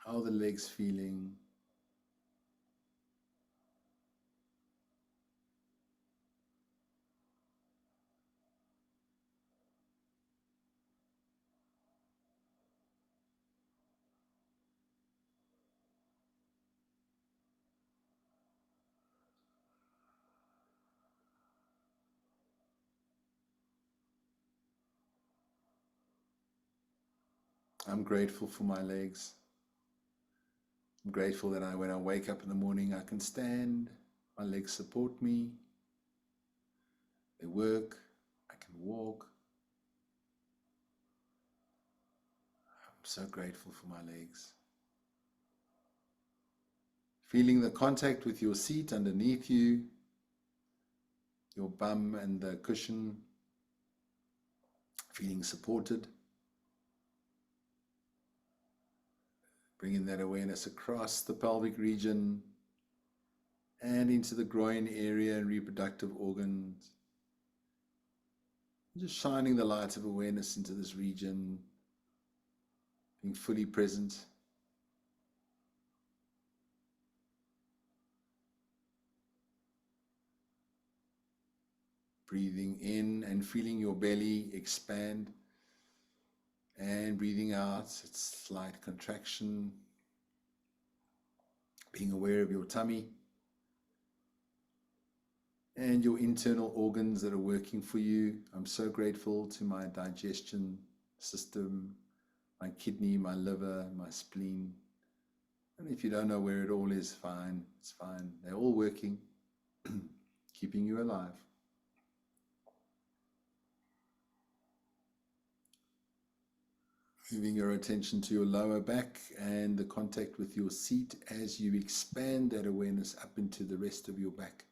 How are the legs feeling? I'm grateful for my legs. I'm grateful that when I wake up in the morning, I can stand, my legs support me, they work, I can walk. I'm so grateful for my legs. Feeling the contact with your seat underneath you, your bum and the cushion, feeling supported. Bringing that awareness across the pelvic region and into the groin area and reproductive organs. Just shining the light of awareness into this region, being fully present. Breathing in and feeling your belly expand, and breathing out, it's slight contraction. Being aware of your tummy and your internal organs that are working for you. I'm so grateful to my digestion system, my kidney, my liver, my spleen. And if you don't know where it all is, fine, it's fine. They're all working, keeping you alive. Moving your attention to your lower back and the contact with your seat as you expand that awareness up into the rest of your back.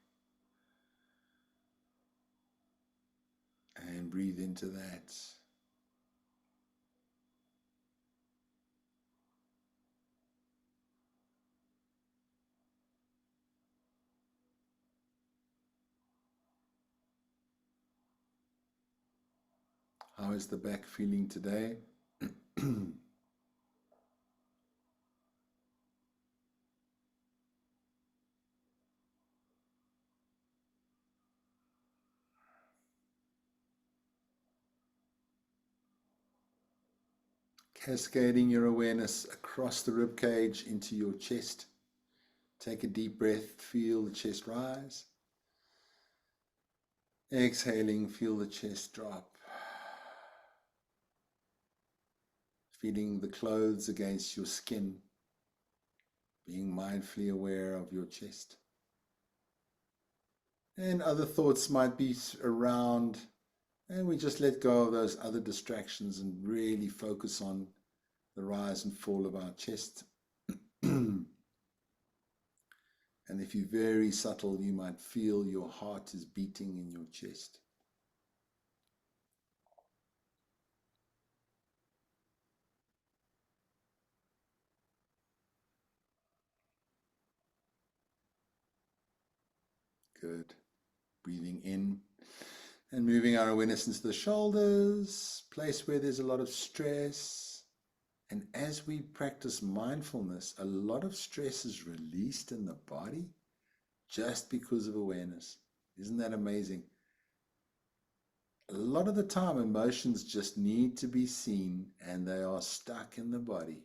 And breathe into that. How is the back feeling today? Cascading your awareness across the rib cage into your chest. Take a deep breath, feel the chest rise. Exhaling, feel the chest drop. Feeling the clothes against your skin. Being mindfully aware of your chest. And other thoughts might be around, and we just let go of those other distractions and really focus on the rise and fall of our chest. And if you're very subtle, you might feel your heart is beating in your chest. Good. Breathing in and moving our awareness into the shoulders, place where there's a lot of stress. And as we practice mindfulness, a lot of stress is released in the body just because of awareness. Isn't that amazing? A lot of the time, emotions just need to be seen and they are stuck in the body.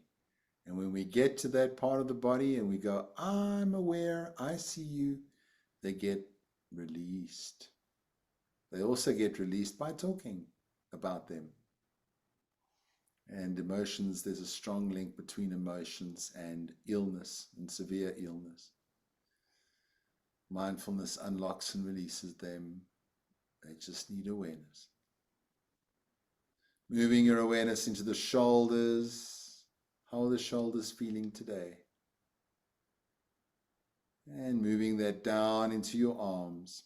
And when we get to that part of the body and we go, I'm aware, I see you, they get released. They also get released by talking about them. And emotions, there's a strong link between emotions and illness and severe illness. Mindfulness unlocks and releases them. They just need awareness. Moving your awareness into the shoulders. How are the shoulders feeling today? And moving that down into your arms,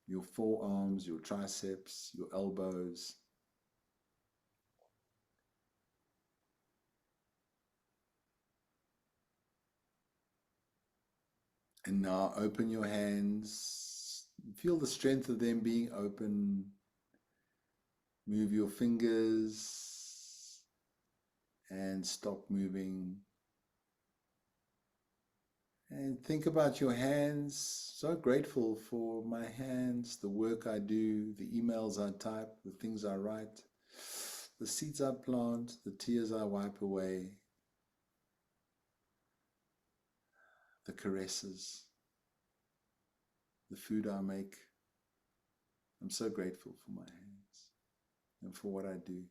your forearms, your triceps, your elbows. And now open your hands. Feel the strength of them being open. Move your fingers and stop moving. And think about your hands. So grateful for my hands, the work I do, the emails I type, the things I write, the seeds I plant, the tears I wipe away, the caresses, the food I make. I'm so grateful for my hands and for what I do.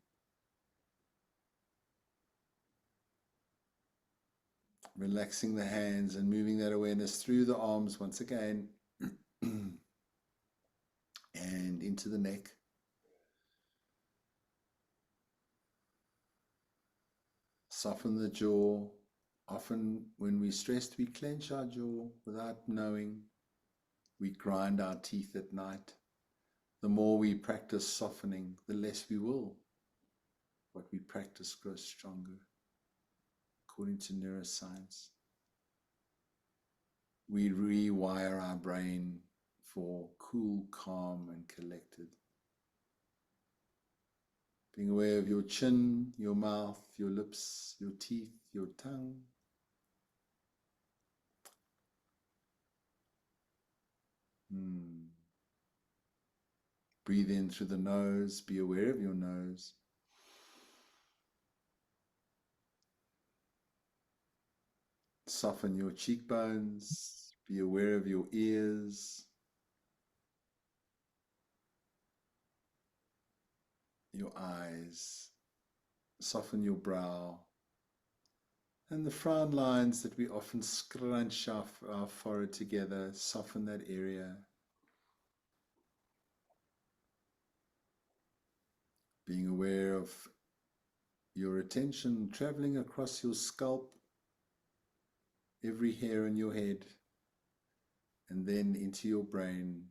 Relaxing the hands and moving that awareness through the arms once again and into the neck. Soften the jaw. Often when we're stressed, we clench our jaw without knowing. We grind our teeth at night. The more we practice softening, the less we will. What we practice grows stronger, according to neuroscience. We rewire our brain for cool, calm, and collected. Being aware of your chin, your mouth, your lips, your teeth, your tongue. Breathe in through the nose. Be aware of your nose. Soften your cheekbones. Be aware of your ears. Your eyes. Soften your brow. And the frown lines that we often scrunch our forehead together, soften that area. Being aware of your attention traveling across your scalp, every hair on your head, and then into your brain.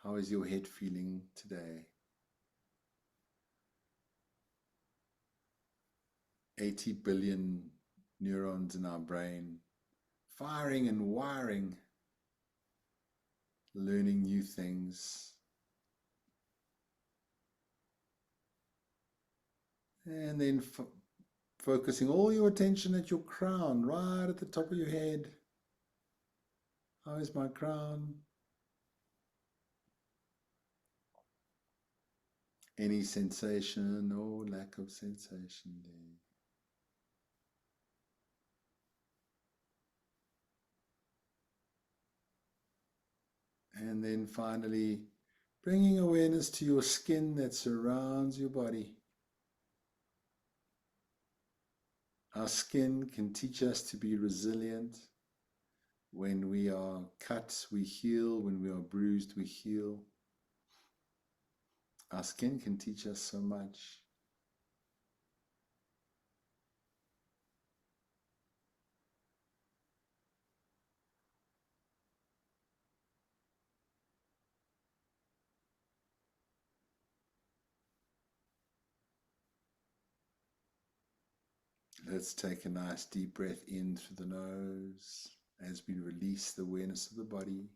How is your head feeling today? 80 billion neurons in our brain, firing and wiring, learning new things. And then focusing all your attention at your crown, right at the top of your head. How is my crown? Any sensation or lack of sensation there? And then finally, bringing awareness to your skin that surrounds your body. Our skin can teach us to be resilient. When we are cut, we heal. When we are bruised, we heal. Our skin can teach us so much. Let's take a nice deep breath in through the nose as we release the awareness of the body,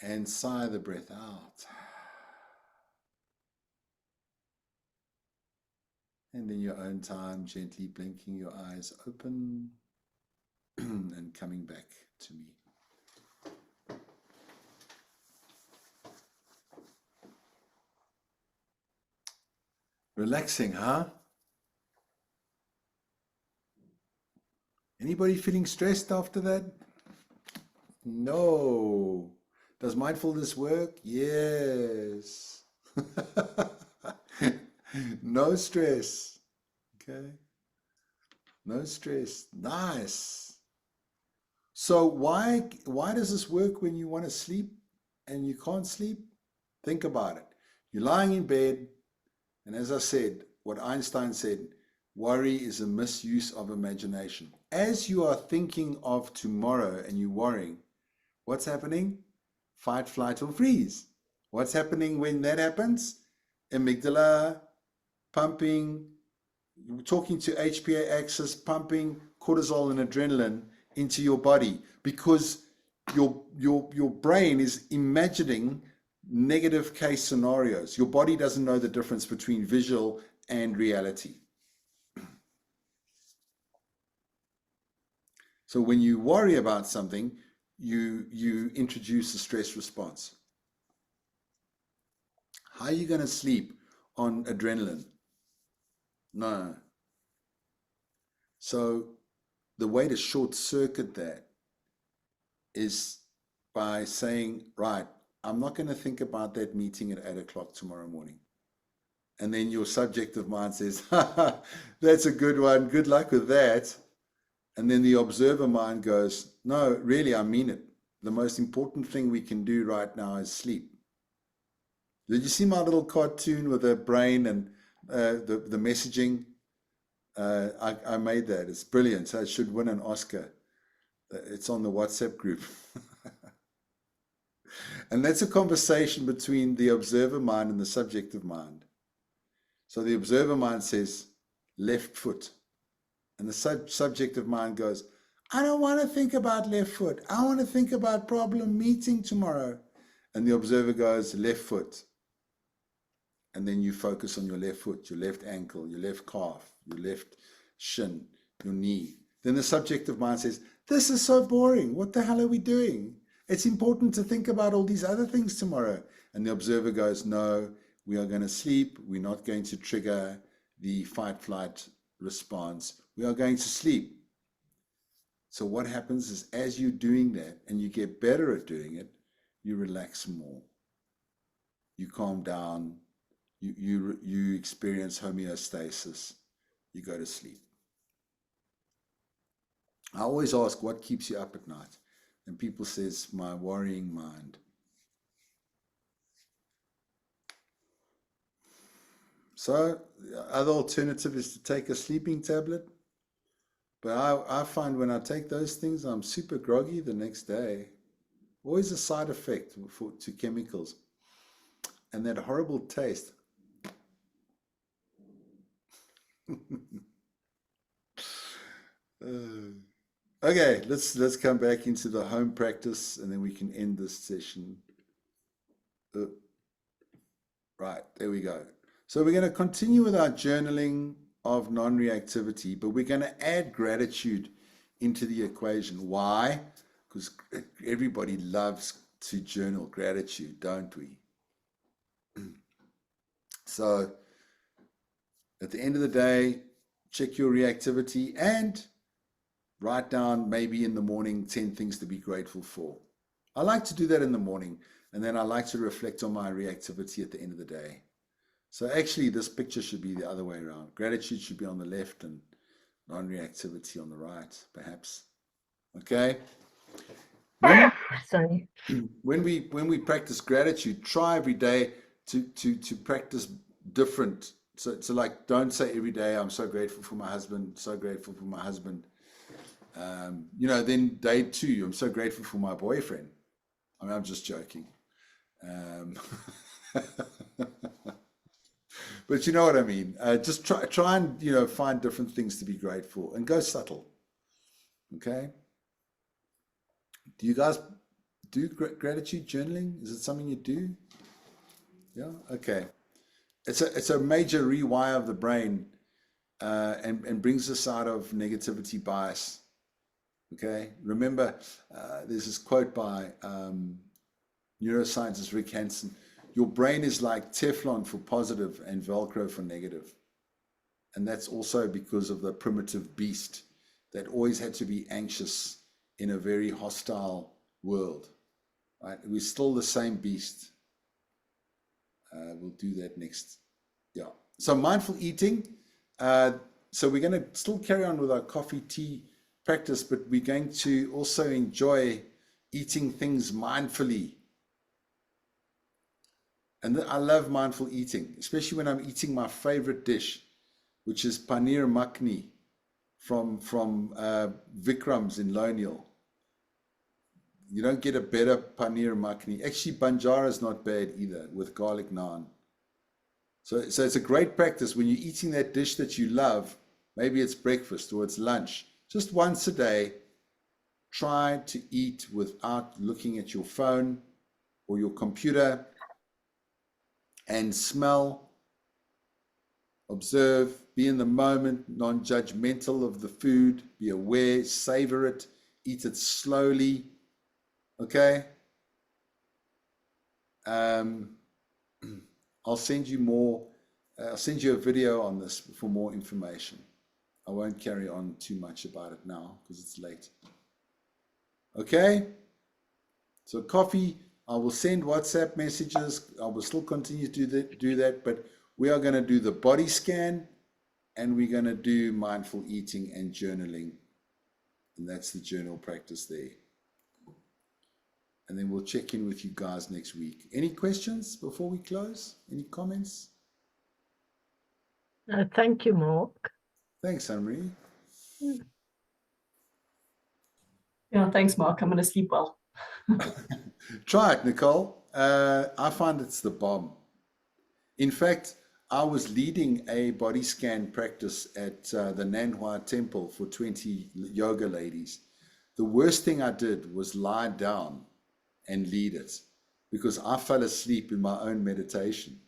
and sigh the breath out. And in your own time, gently blinking your eyes open and coming back to me. Relaxing, huh? Anybody feeling stressed after that? No. Does mindfulness work? Yes. No stress. Okay. No stress. Nice. So why does this work when you want to sleep and you can't sleep? Think about it. You're lying in bed, and as I said, what Einstein said, worry is a misuse of imagination. As you are thinking of tomorrow and you're worrying, what's happening? Fight, flight, or freeze. What's happening when that happens? Amygdala pumping, talking to HPA axis, pumping cortisol and adrenaline into your body, because your brain is imagining negative case scenarios. Your body doesn't know the difference between visual and reality. So when you worry about something, you introduce a stress response. How are you going to sleep on adrenaline? No. So the way to short circuit that is by saying, right, I'm not going to think about that meeting at 8 o'clock tomorrow morning. And then your subjective mind says, that's a good one. Good luck with that. And then the observer mind goes, no, really, I mean it. The most important thing we can do right now is sleep. Did you see my little cartoon with the brain and the messaging? I made that. It's brilliant. So it should win an Oscar. It's on the WhatsApp group. And that's a conversation between the observer mind and the subjective mind. So the observer mind says, left foot. And the subjective mind goes, I don't want to think about left foot. I want to think about problem meeting tomorrow. And the observer goes, left foot. And then you focus on your left foot, your left ankle, your left calf, your left shin, your knee. Then the subjective mind says, this is so boring. What the hell are we doing? It's important to think about all these other things tomorrow. And the observer goes, no, we are going to sleep. We're not going to trigger the fight-flight response. We are going to sleep. So what happens is as you're doing that and you get better at doing it, you relax more. You calm down. You experience homeostasis. You go to sleep. I always ask, what keeps you up at night? And people says, my worrying mind. So the other alternative is to take a sleeping tablet. But I find when I take those things, I'm super groggy the next day. Always a side effect to chemicals. And that horrible taste. Okay, let's come back into the home practice and then we can end this session. Right, there we go. So we're going to continue with our journaling of non-reactivity, but we're going to add gratitude into the equation. Why? Because everybody loves to journal gratitude, don't we? So at the end of the day, check your reactivity and write down maybe in the morning 10 things to be grateful for. I like to do that in the morning, and then I like to reflect on my reactivity at the end of the day. So actually this picture should be the other way around. Gratitude should be on the left and non-reactivity on the right, perhaps. Okay? Sorry. When we practice gratitude, try every day to practice different. So like, don't say every day, I'm so grateful for my husband, so grateful for my husband. Then day 2, I'm so grateful for my boyfriend. I mean, I'm just joking. But you know what I mean. Just try and, find different things to be grateful and go subtle. Okay. Do you guys do gratitude journaling? Is it something you do? Yeah. Okay. It's a major rewire of the brain, and brings us out of negativity bias. Okay. Remember, there's this quote by neuroscientist Rick Hanson. Your brain is like Teflon for positive and Velcro for negative. And that's also because of the primitive beast that always had to be anxious in a very hostile world. Right? We're still the same beast. We'll do that next. Yeah. So mindful eating. So we're going to still carry on with our coffee, tea practice, but we're going to also enjoy eating things mindfully. And I love mindful eating, especially when I'm eating my favorite dish, which is paneer makhni from Vikram's in Lonial. You don't get a better paneer makhni. Actually, banjara is not bad either with garlic naan. So it's a great practice when you're eating that dish that you love. Maybe it's breakfast or it's lunch. Just once a day, try to eat without looking at your phone or your computer. And smell, observe, be in the moment, non-judgmental of the food, be aware, savor it, eat it slowly. Okay? I'll send you more. I'll send you a video on this for more information. I won't carry on too much about it now because it's late. Okay? So coffee. I will send WhatsApp messages. I will still continue to do that, but we are going to do the body scan, and we're going to do mindful eating and journaling. And that's the journal practice there. And then we'll check in with you guys next week. Any questions before we close? Any comments? Thank you, Mark. Thanks, Anne-Marie. Yeah, thanks, Mark. I'm going to sleep well. Try it, Nicole. I find it's the bomb. In fact, I was leading a body scan practice at the Nanhua Temple for 20 yoga ladies. The worst thing I did was lie down and lead it because I fell asleep in my own meditation.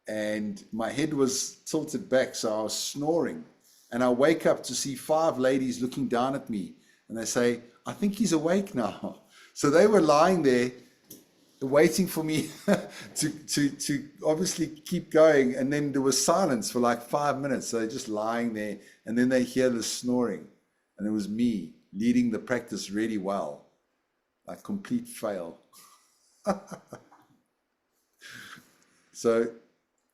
And my head was tilted back, so I was snoring. And I wake up to see 5 ladies looking down at me. And they say, I think he's awake now. So they were lying there waiting for me to obviously keep going. And then there was silence for like 5 minutes. So they're just lying there. And then they hear the snoring. And it was me leading the practice really well. Like complete fail. So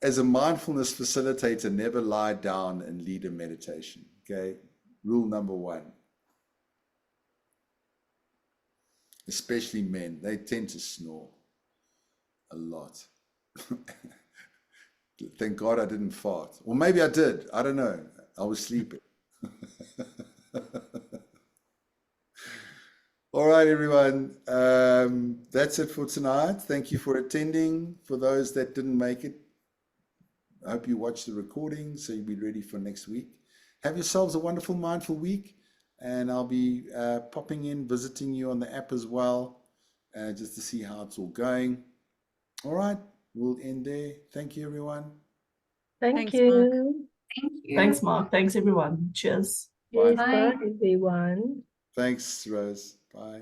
as a mindfulness facilitator, never lie down and lead a meditation. Okay. Rule number 1. Especially men, they tend to snore a lot. Thank God I didn't fart. Or maybe I did. I don't know. I was sleeping. All right, everyone. That's it for tonight. Thank you for attending. For those that didn't make it, I hope you watch the recording so you'll be ready for next week. Have yourselves a wonderful, mindful week. And I'll be popping in, visiting you on the app as well, just to see how it's all going. All right, we'll end there. Thank you, everyone. Thank Thanks, Mark. you. Thank you. Thanks, Mark. Thanks, everyone. Cheers. Yes, Bye. bye, everyone. Thanks, Rose. Bye.